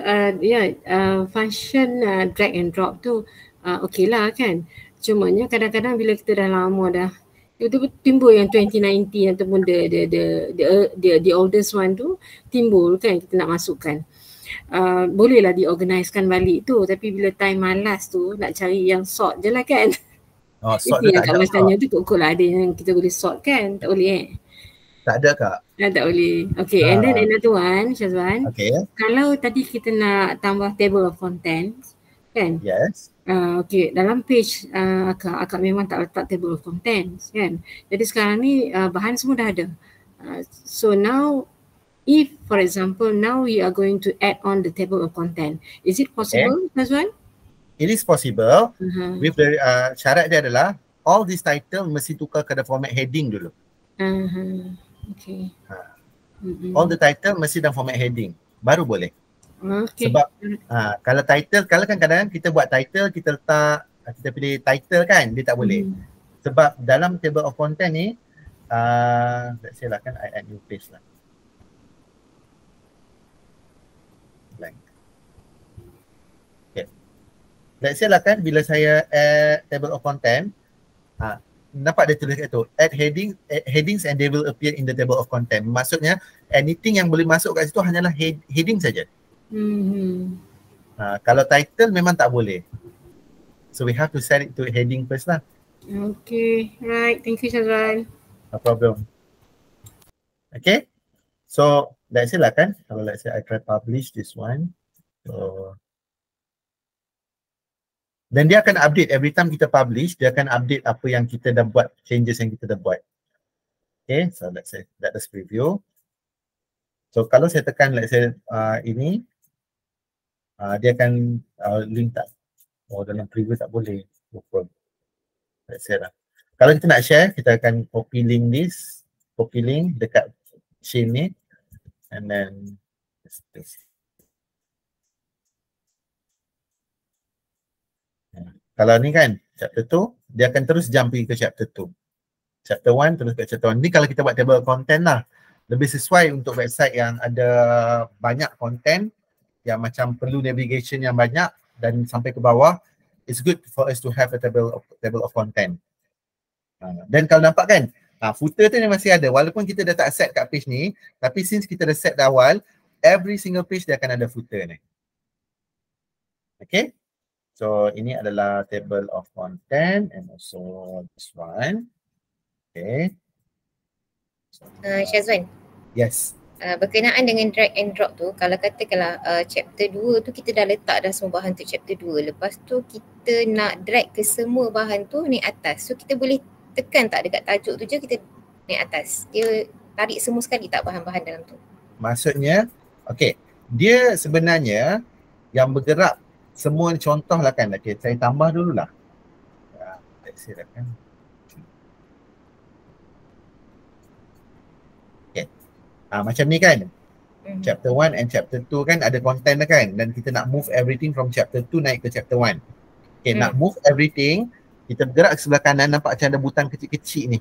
function drag and drop tu okay lah kan. Cumanya kadang-kadang bila kita dah lama dah, itu timbul yang 2019 ataupun the oldest one tu timbul kan, kita nak masukkan. Bolehlah diorganisekan balik tu, tapi bila time malas tu nak cari yang sort je lah kan. Sort itu dia yang tak Kak Mas tanya tu kot lah ada yang kita boleh sort kan. Tak boleh Tak ada Kak. Tak boleh. Okay, and then another one, Syazwan. Okay. Kalau tadi kita nak tambah table of contents, kan? Yes. Okay, dalam page akak memang tak letak table of contents, kan? Jadi sekarang ni bahan semua dah ada. So now, if for example, now we are going to add on the table of content, is it possible, Syazwan? It is possible. With the syarat dia adalah all this title mesti tukar ke format heading dulu. Okay. All the title mesti dalam format heading. Baru boleh. Okay. Sebab kalau title, kalau kan kadang-kadang kita buat title, kita letak, kita pilih title kan, dia tak boleh. Sebab dalam table of content ni, let's say lah kan, I add new page lah. Blank. Okay. Let's say lah kan, bila saya add table of content, nampak dia tulis kat tu, add headings and they will appear in the table of content. Maksudnya anything yang boleh masuk kat situ hanyalah heading saja. Kalau title memang tak boleh. So we have to set it to heading first lah. Okay, right. Thank you, Syazwan. No problem. Okay. So let's say lah kan, kalau let's say I try publish this one. So dan dia akan update every time kita publish, dia akan update apa yang kita dah buat, changes yang kita dah buat. Okay, so let's say let us preview. So kalau saya tekan let's say ini, dia akan link tak. Dalam preview tak boleh. Let's say lah. Kalau kita nak share, kita akan copy link dekat chain ni. and then this. Kalau ni kan chapter 2, dia akan terus jump pergi ke chapter 2. Chapter 1 terus ke chapter 1. Ni kalau kita buat table content lah. Lebih sesuai untuk website yang ada banyak content, yang macam perlu navigation yang banyak dan sampai ke bawah. It's good for us to have a table of content. Dan kalau nampak kan, footer tu ni masih ada. Walaupun kita dah tak set kat page ni, tapi since kita dah set dah awal, every single page dia akan ada footer ni. Okay. So ini adalah table of content and also this one. Okay. Syazwan. Yes. Berkenaan dengan drag and drop tu, kalau katakanlah chapter 2 tu kita dah letak dah semua bahan tu chapter 2. Lepas tu kita nak drag ke semua bahan tu naik atas. So kita boleh tekan tak dekat tajuk tu je, kita naik atas. Dia tarik semua sekali tak bahan-bahan dalam tu? Maksudnya, okay, dia sebenarnya yang bergerak semua ni contoh lah kan. Okay, saya tambah dululah. Let's see that kan. Okay. Macam ni kan. Chapter 1 and chapter 2 kan ada content lah kan. Dan kita nak move everything from chapter 2 naik ke chapter 1. Okay, nak move everything, kita bergerak ke sebelah kanan, nampak macam ada butang kecil-kecil ni.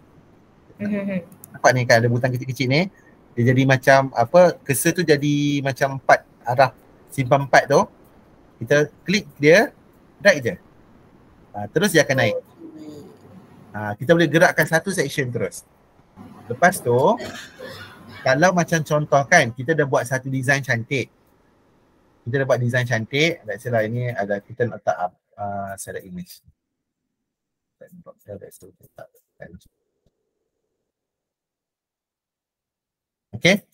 Nampak ni kan ada butang kecil-kecil ni. Dia jadi macam apa, cursor tu jadi macam 4 arah, simpan 4 tu. Kita klik dia, drag je. Terus dia akan naik. Kita boleh gerakkan satu section terus. Lepas tu, kalau macam contoh kan, kita dah buat satu design cantik. Kita dah buat design cantik. Let's say lah ini ada, kita nak letak select image. Okay.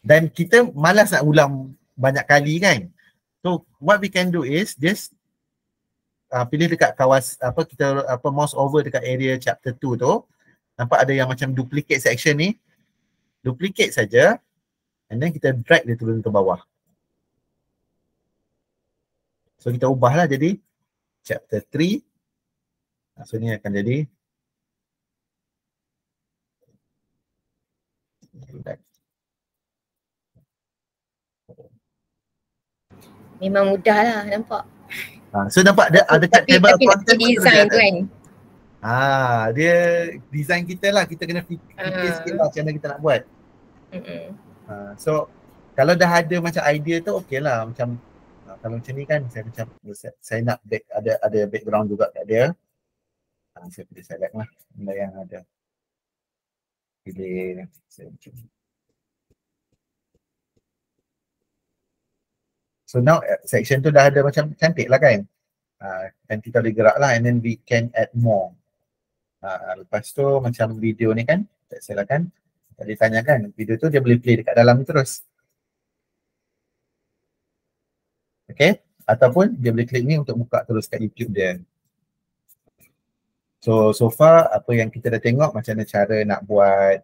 Dan kita malas nak ulang banyak kali kan. So what we can do is just pilih dekat kita mouse over dekat area chapter 2 tu. Nampak ada yang macam duplicate section ni. Duplicate saja and then kita drag dia turun ke bawah. So kita ubahlah jadi chapter 3. So ni akan jadi memang mudah lah nampak. So nampak dia ada kat table content design tu kan. Dia design kita lah, kita kena fikir sikit lah macam mana kita nak buat. So kalau dah ada macam idea tu okey lah. Macam kalau macam ni kan saya nak ada background juga kat dia. Saya pilih select lah benda yang ada. Pilih so now section tu dah ada macam cantik lah kan. Dan kita boleh gerak lah and then we can add more. Lepas tu macam video ni kan, silakan. Tadi tanya kan, video tu dia boleh play dekat dalam terus. Okay, ataupun dia boleh klik ni untuk buka terus kat YouTube dia. So far apa yang kita dah tengok macam mana cara nak buat.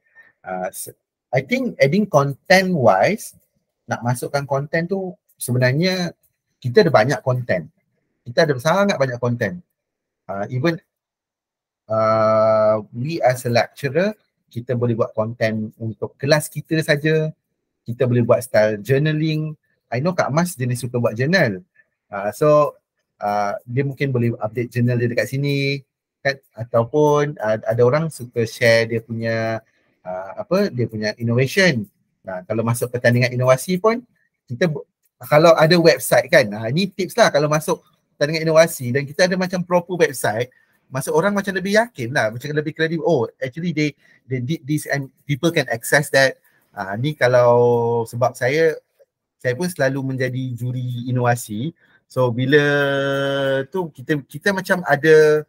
I think adding content wise, nak masukkan content tu sebenarnya kita ada banyak content. Kita ada sangat banyak content. Even we as a lecturer, kita boleh buat content untuk kelas kita saja. Kita boleh buat style journaling. I know Kak Mas jenis suka buat journal. Dia mungkin boleh update journal dia dekat sini kan, ataupun ada orang suka share dia punya dia punya innovation. Kalau masuk pertandingan inovasi pun kita kalau ada website kan, ni tips lah kalau masuk pertandingan inovasi dan kita ada macam proper website, masuk orang macam lebih yakin lah, macam lebih kredibel. Oh, actually they did this and people can access that. Ni kalau sebab saya pun selalu menjadi juri inovasi. So bila tu kita macam ada,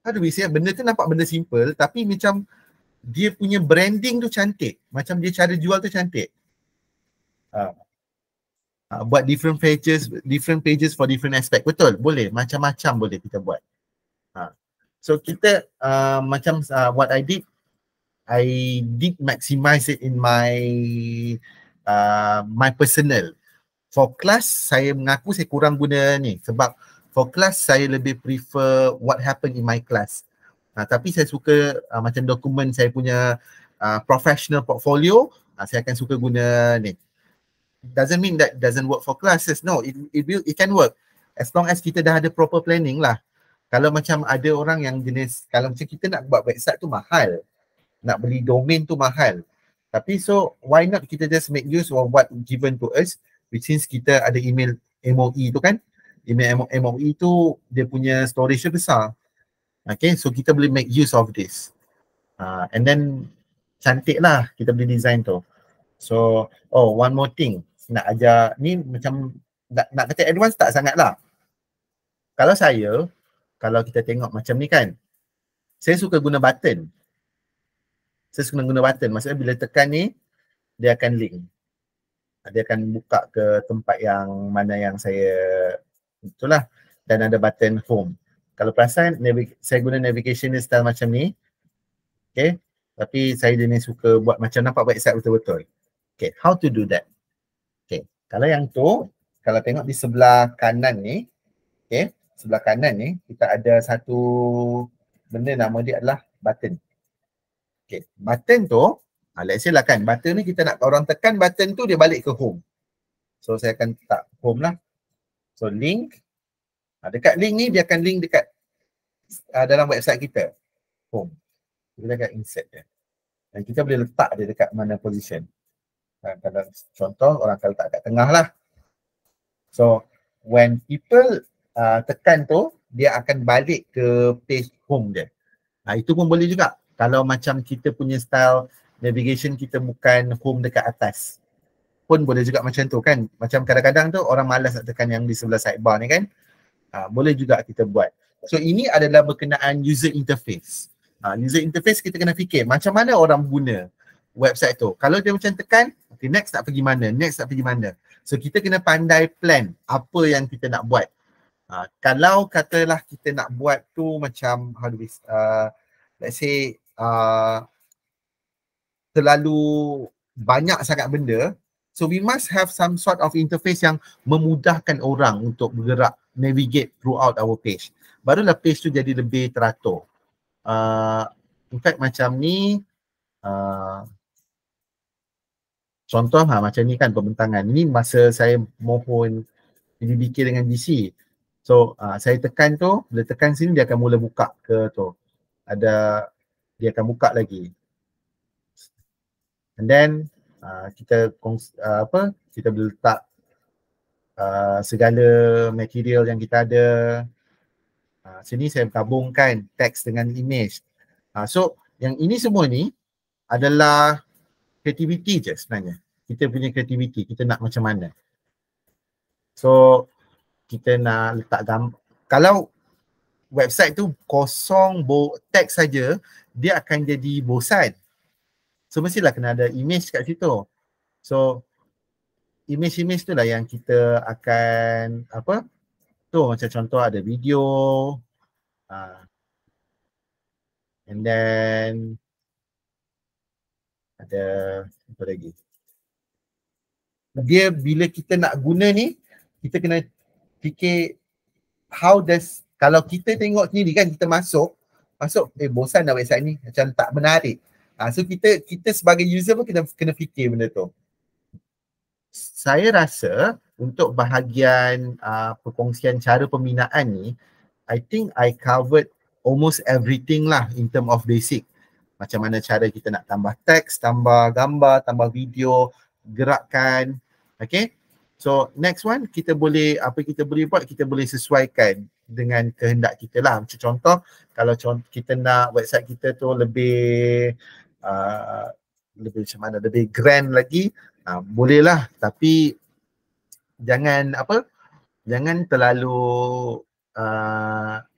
how do we say, benda tu nampak benda simple tapi macam dia punya branding tu cantik. Macam dia cara jual tu cantik. Buat different pages for different aspect. Betul, boleh. Macam-macam boleh kita buat. So kita macam what I did maximize it in my my personal. For class saya mengaku saya kurang guna ni sebab for class saya lebih prefer what happened in my class. Tapi saya suka macam dokumen saya punya professional portfolio, saya akan suka guna ni. Doesn't mean that doesn't work for classes. No, it can work as long as kita dah ada proper planning lah. Kalau macam ada orang yang jenis, kalau macam kita nak buat website tu mahal, nak beli domain tu mahal. Tapi so why not kita just make use of what given to us, which means kita ada email MOE tu kan. Email MOE tu dia punya storage besar. Okay, so kita boleh make use of this. And then cantik lah kita boleh design tu. So, one more thing. Nak ajar ni macam nak kata advance tak sangat lah. Kalau kita tengok macam ni kan, saya suka guna button. Maksudnya bila tekan ni, dia akan link. Dia akan buka ke tempat yang mana yang saya, itulah. Dan ada button home. Kalau perasan, saya guna navigation style macam ni. Okay. Tapi saya jenis suka buat macam nampak website betul-betul. Okay, how to do that? Okay, kalau yang tu, kalau tengok di sebelah kanan ni, okay, sebelah kanan ni, kita ada satu benda nama dia adalah button. Okay, button tu, let's say lah kan, button ni kita nak orang tekan button tu, dia balik ke home. So, saya akan letak home lah. So, link. Dekat link ni, dia akan link dekat dalam website kita. Home. Kita akan insert dia. Dan kita boleh letak dia dekat mana position. Kalau contoh orang akan letak kat tengah lah. So when people tekan tu, dia akan balik ke page home dia. Itu pun boleh juga. Kalau macam kita punya style navigation kita bukan home dekat atas, pun boleh juga macam tu kan. Macam kadang-kadang tu orang malas nak tekan yang di sebelah sidebar ni kan. Boleh juga kita buat. So ini adalah berkenaan user interface. User interface kita kena fikir macam mana orang guna website tu. Kalau dia macam tekan, okay, next nak pergi mana. So kita kena pandai plan apa yang kita nak buat. Kalau katalah kita nak buat tu macam let's say terlalu banyak sangat benda, so we must have some sort of interface yang memudahkan orang untuk bergerak, navigate throughout our page. Barulah page tu jadi lebih teratur. In fact macam ni, contoh macam ni kan pembentangan. Ini masa saya mohon PDBK dengan GC. So saya tekan tu, bila tekan sini dia akan mula buka ke tu. Dia akan buka lagi. And then kita boleh letak segala material yang kita ada. Sini saya gabungkan teks dengan image. So yang ini semua ni adalah creativity je sebenarnya. Kita punya creativity, kita nak macam mana. So kita nak letak gambar. Kalau website tu kosong teks saja, dia akan jadi bosan. So mestilah kena ada image kat situ. So image tu lah yang kita akan tu macam contoh ada video, and then ada apa lagi. Dia bila kita nak guna ni, kita kena fikir kalau kita tengok sendiri kan, kita masuk bosan dah website ni, macam tak menarik. So kita sebagai user pun kena fikir benda tu. Saya rasa untuk bahagian perkongsian cara pembinaan ni, I think I covered almost everything lah in term of basic. Macam mana cara kita nak tambah teks, tambah gambar, tambah video, gerakkan. Okay. So next one, kita boleh buat, kita boleh sesuaikan dengan kehendak kita lah. Macam contoh, kalau kita nak website kita tu lebih macam mana, lebih grand lagi, bolehlah. Tapi jangan terlalu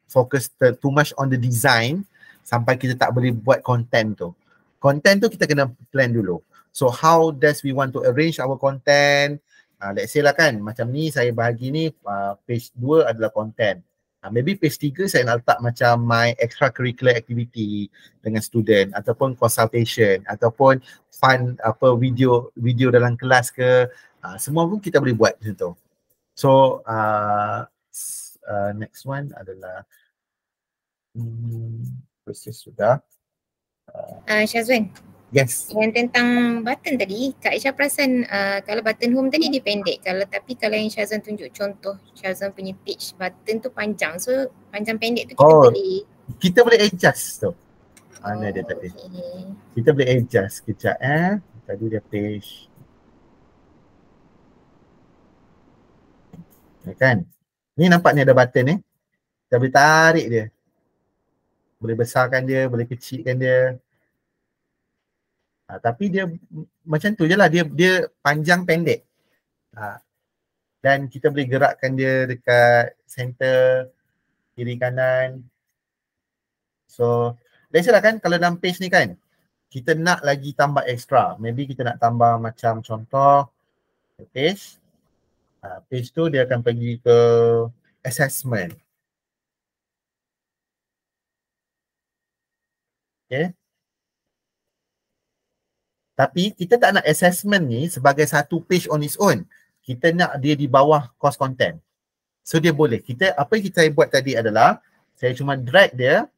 fokus too much on the design sampai kita tak boleh buat content tu. Content tu kita kena plan dulu. So how does we want to arrange our content? Let's say lah kan, macam ni saya bahagi ni, page 2 adalah content. Maybe page 3 saya nak letak macam my extracurricular activity dengan student, ataupun consultation, ataupun fun video dalam kelas ke, semua pun kita boleh buat macam tu. So next one adalah proses sudah. Syazwan, Yes. Yang tentang button tadi, Kak Aisyah perasan kalau button home tadi dia pendek. Tapi kalau yang Syazwan tunjuk contoh Syazwan punya page button tu panjang. So panjang pendek tu kita boleh adjust tu. Mana dia tadi? Okay. Kita boleh adjust kejap Tadi dia page. Kan? Ni nampak ni ada button ni. Kita boleh tarik dia. Boleh besarkan dia, boleh kecilkan dia. Tapi dia macam tu je lah, dia panjang pendek. Dan kita boleh gerakkan dia dekat center, kiri kanan. So, let's say lah kan, kalau dalam page ni kan, kita nak lagi tambah extra. Maybe kita nak tambah macam contoh page. Page tu dia akan pergi ke assessment. Okay. Tapi kita tak nak assessment ni sebagai satu page on its own. Kita nak dia di bawah course content. So dia boleh. Apa yang kita buat tadi adalah saya cuma drag dia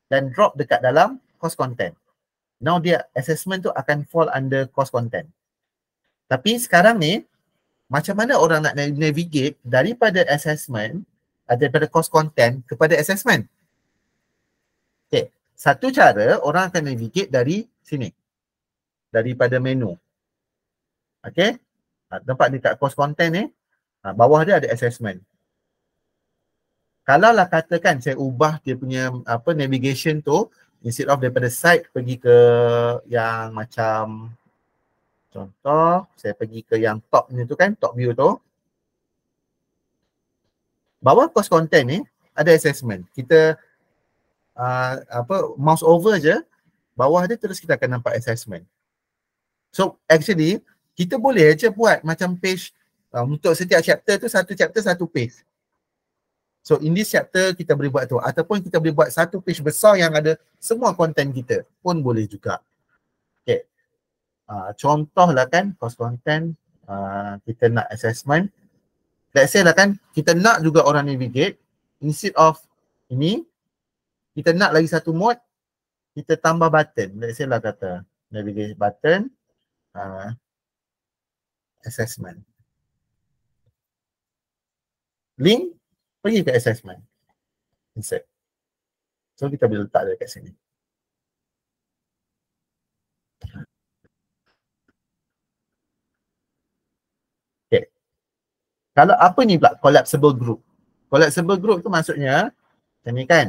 dan drop dekat dalam course content. Now dia assessment tu akan fall under course content. Tapi sekarang ni macam mana orang nak navigate daripada assessment, daripada course content kepada assessment? Okay. Satu cara orang akan navigate dari sini. Daripada menu. Okay. Nampak dekat course content ni, bawah dia ada assessment. Kalau lah katakan saya ubah dia punya navigation tu, instead of daripada site pergi ke yang macam contoh, saya pergi ke yang top ni tu kan, top view tu. Bawah course content ni ada assessment. Kita mouse over je, bawah dia terus kita akan nampak assessment. So actually kita boleh je buat macam page untuk setiap chapter tu, satu chapter satu page. So in this chapter kita boleh buat tu, ataupun kita boleh buat satu page besar yang ada semua konten kita pun boleh juga. Okay. Contoh lah kan course content, kita nak assessment. Let's say lah kan kita nak juga orang navigate, instead of ini kita nak lagi satu mode, kita tambah button. Let's say lah kata navigate button, assessment. Link pergi ke assessment. Insert. So kita boleh letak dia kat sini. Okay. Kalau apa ni pula collapsible group? Collapsible group tu maksudnya macam ni kan.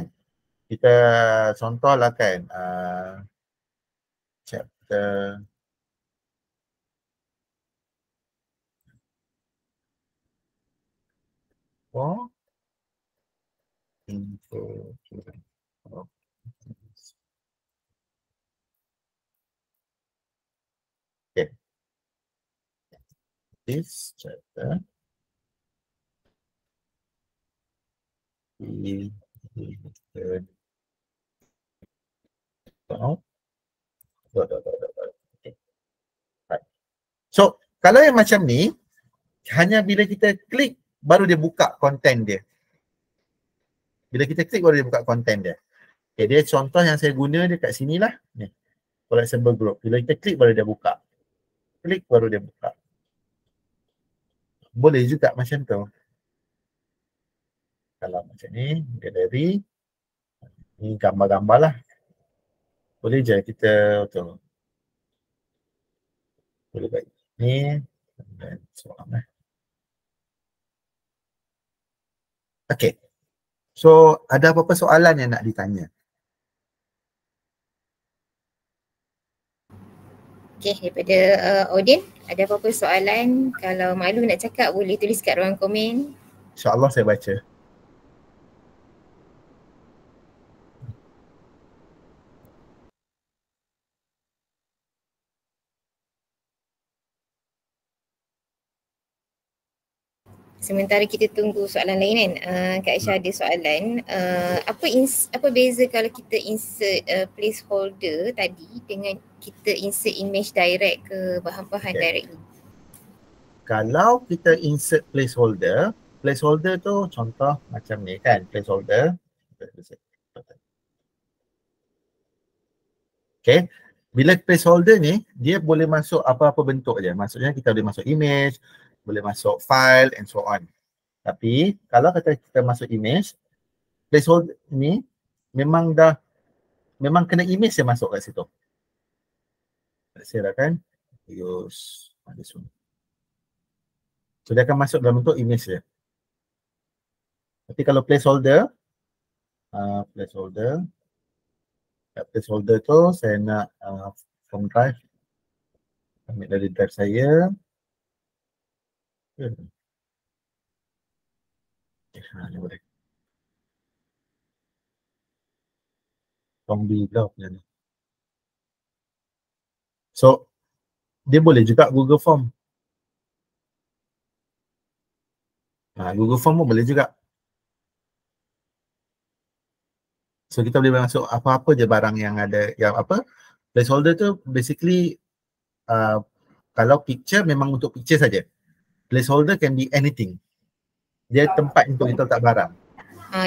Kita contoh lah kan chapter info. Okay. This chapter is okay. Right. So kalau yang macam ni, hanya bila kita klik baru dia buka konten dia. Bila kita klik baru dia buka konten dia. Okay, dia contoh yang saya guna dia kat sini lah. Ni, collapsible group. Bila kita klik baru dia buka. Klik baru dia buka. Boleh juga macam tu. Kalau macam ni, galeri. Ni gambar-gambar lah. Boleh je kita tu. Boleh buat ni. Dan soalan lah. Okay. So, ada apa-apa soalan yang nak ditanya? Okay, daripada audience, ada apa-apa soalan? Kalau malu nak cakap, boleh tulis kat ruang komen. InsyaAllah saya baca. Sementara kita tunggu soalan lain kan, Kak Aisyah ada soalan. Apa beza kalau kita insert placeholder tadi dengan kita insert image direct ke bahan-bahan directly? Kalau kita insert placeholder tu contoh macam ni kan, placeholder. Okay. Bila placeholder ni, dia boleh masuk apa-apa bentuk je. Maksudnya kita boleh masuk image, boleh masuk file and so on. Tapi kalau kata kita masuk image, placeholder ni memang kena image yang masuk kat situ. Saya kan use this one. So dia akan masuk dalam bentuk image dia. Tapi kalau placeholder tu saya nak from drive, ambil dari drive saya. Ni boleh. Zombie pula punya ni. So dia boleh juga Google Form. Google Form pun boleh juga. So kita boleh masuk apa-apa je barang yang ada, yang apa, placeholder tu basically kalau picture memang untuk picture saja. Placeholder can be anything. Dia tempat untuk kita letak barang.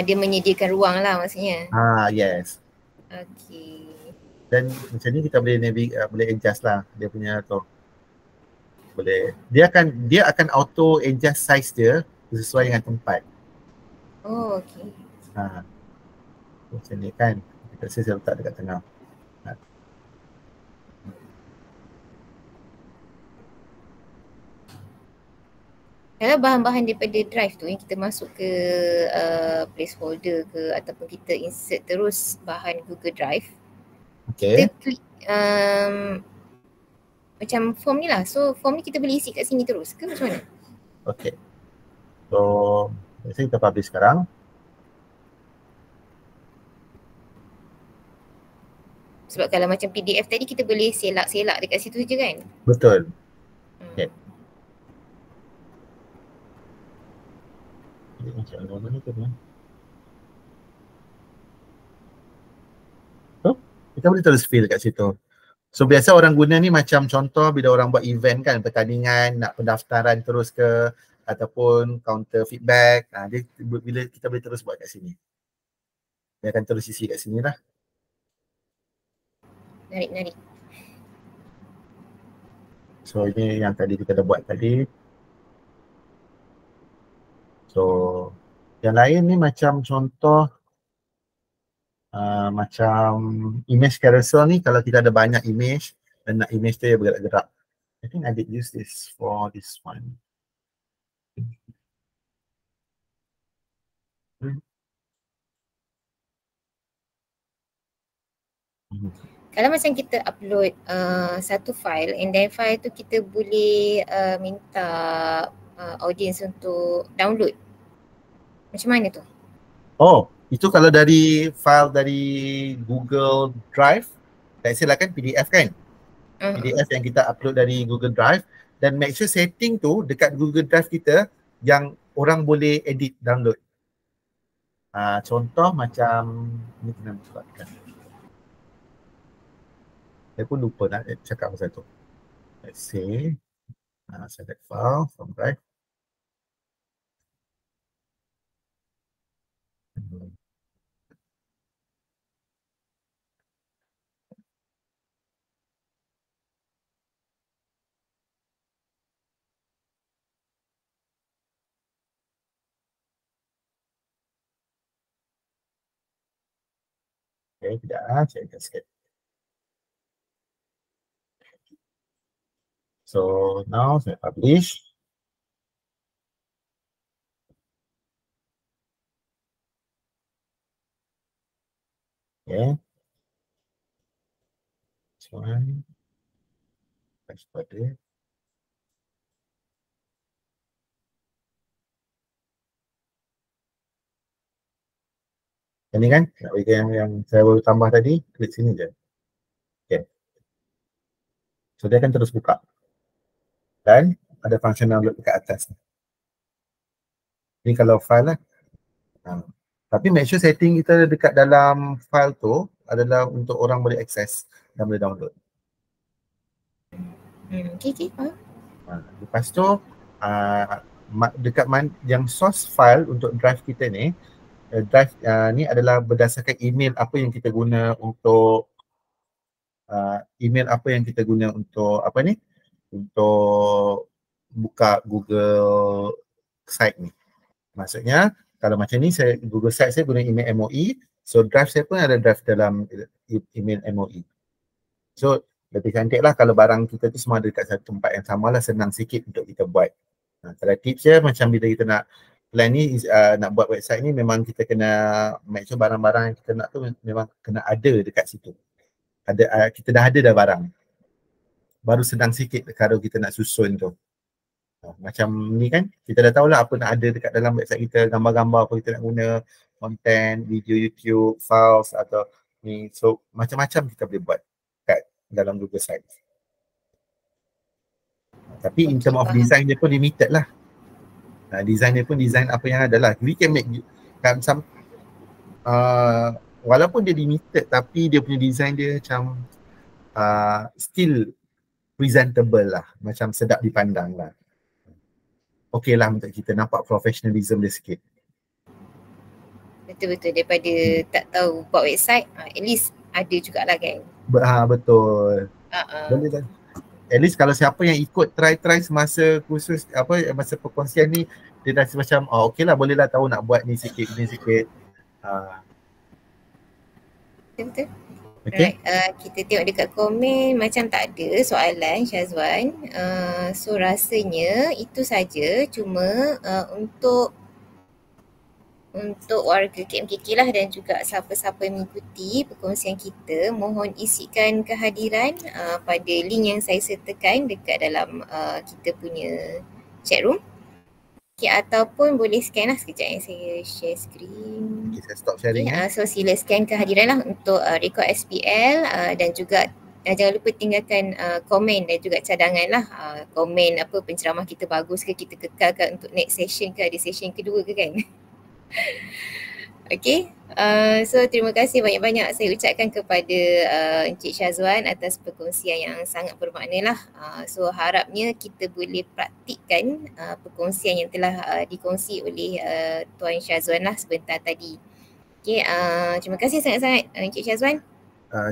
Dia menyediakan ruang lah maksudnya. Yes. Okay. Dan macam ni kita boleh boleh adjust lah dia punya tu. Boleh. Dia akan auto adjust size dia sesuai dengan tempat. Oh, okay. Macam ni kan. Saya letak dekat tengah. Kalau bahan-bahan daripada drive tu yang kita masuk ke placeholder ke ataupun kita insert terus bahan Google Drive, kita klik macam form ni lah. So form ni kita boleh isi kat sini terus ke macam mana? Okay. So biasanya kita publish sekarang. Sebab kalau macam PDF tadi kita boleh selak-selak dekat situ je kan? Betul. Okay. Kita boleh terus fill kat situ. So biasa orang guna ni macam contoh bila orang buat event kan, pertandingan, nak pendaftaran terus ke ataupun counter feedback, dia bila kita boleh terus buat kat sini. Dia akan terus isi kat sini lah. Menarik. So ini yang tadi kita dah buat tadi. So yang lain ni macam contoh macam image carousel ni, kalau kita ada banyak image dan nak image tu bergerak-gerak. I think I did use this for this one. Kalau macam kita upload satu file and then file tu kita boleh minta audience untuk download. Macam mana tu? Oh, itu kalau dari file dari Google Drive, let's say lah kan PDF kan? PDF yang kita upload dari Google Drive, dan make sure setting tu dekat Google Drive kita yang orang boleh edit download. Contoh macam ni kena buatkan. Saya pun lupa nak cakap pasal tu. Let's say select file from Drive. Okay, tidak, saya akan skip. So now saya publish. Okay. This one. Press pada. Ini kan, nak bagi yang saya baru tambah tadi, klik sini je. Okay. So dia akan terus buka. Dan ada function download dekat atas. Ini kalau file lah. Tapi make sure setting kita dekat dalam file tu adalah untuk orang boleh akses dan boleh download. Okay. Lepas tu dekat yang source file untuk drive kita ni, drive ni adalah berdasarkan email apa yang kita guna untuk email apa yang kita guna untuk apa ni? Untuk buka Google Site ni. Maksudnya kalau macam ni saya Google Site saya guna email MOE, so drive saya pun ada drive dalam email MOE. So lebih cantik lah kalau barang kita tu semua ada dekat satu tempat yang sama lah, senang sikit untuk kita buat. Kalau tips dia macam bila kita nak plan ni, nak buat website ni memang kita kena make sure barang-barang yang kita nak tu memang kena ada dekat situ. Kita dah ada dah barang. Baru senang sikit kalau kita nak susun tu. Macam ni kan, kita dah tahulah apa nak ada dekat dalam website kita, gambar-gambar apa kita nak guna, content, video YouTube, files atau ni. So macam-macam kita boleh buat kat dalam Google Sites. Tapi in term of design dia pun limited lah. Design dia pun design apa yang ada lah. We can make some walaupun dia limited tapi dia punya design dia macam still presentable lah. Macam sedap dipandang lah. Okay lah untuk kita nampak professionalism dia sikit. Betul-betul, daripada tak tahu buat website, at least ada jugalah kan. Betul. Boleh kan. At least kalau siapa yang ikut try semasa kursus masa perkongsian ni, dia rasa macam okay lah, boleh lah tahu nak buat ni sikit, ni sikit. Betul. Okay. Right. Kita tengok dekat komen macam tak ada soalan, Syazwan. So rasanya itu saja, cuma untuk warga KMKK lah dan juga siapa-siapa yang mengikuti perkongsian kita, mohon isikan kehadiran pada link yang saya sertakan dekat dalam kita punya chat room. Okay, ataupun boleh scan lah sekejap yang saya share screen. Okay, saya stop sharing. So sila scan kehadiran lah untuk record SPL dan juga jangan lupa tinggalkan komen dan juga cadangan lah. Komen apa penceramah kita bagus ke, kita kekalkan untuk next session ke, ada session kedua ke kan. Okay, so terima kasih banyak-banyak saya ucapkan kepada Encik Syazwan atas perkongsian yang sangat bermakna lah. So harapnya kita boleh praktikkan perkongsian yang telah dikongsi oleh Tuan Syazwan lah sebentar tadi. Okay, terima kasih sangat-sangat Encik Syazwan.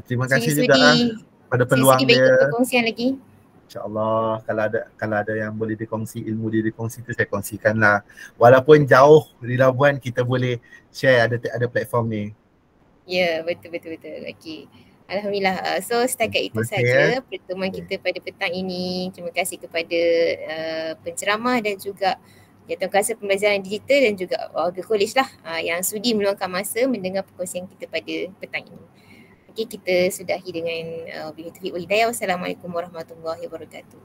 Terima kasih juga pada peluang dia. Perkongsian lagi. InsyaAllah kalau ada yang boleh dikongsi, ilmu dia dikongsi tu saya kongsikan lah. Walaupun jauh di Labuan, kita boleh share ada platform ni. Ya, betul. Okey. Alhamdulillah. So setakat itu saja pertemuan kita pada petang ini. Terima kasih kepada penceramah dan juga Jawatan Pembelajaran Digital dan juga warga kolej lah yang sudi meluangkan masa mendengar perkongsian kita pada petang ini. Okey, kita sudahi dengan wabillahi taufiq wal hidayah. Wassalamualaikum warahmatullahi wabarakatuh.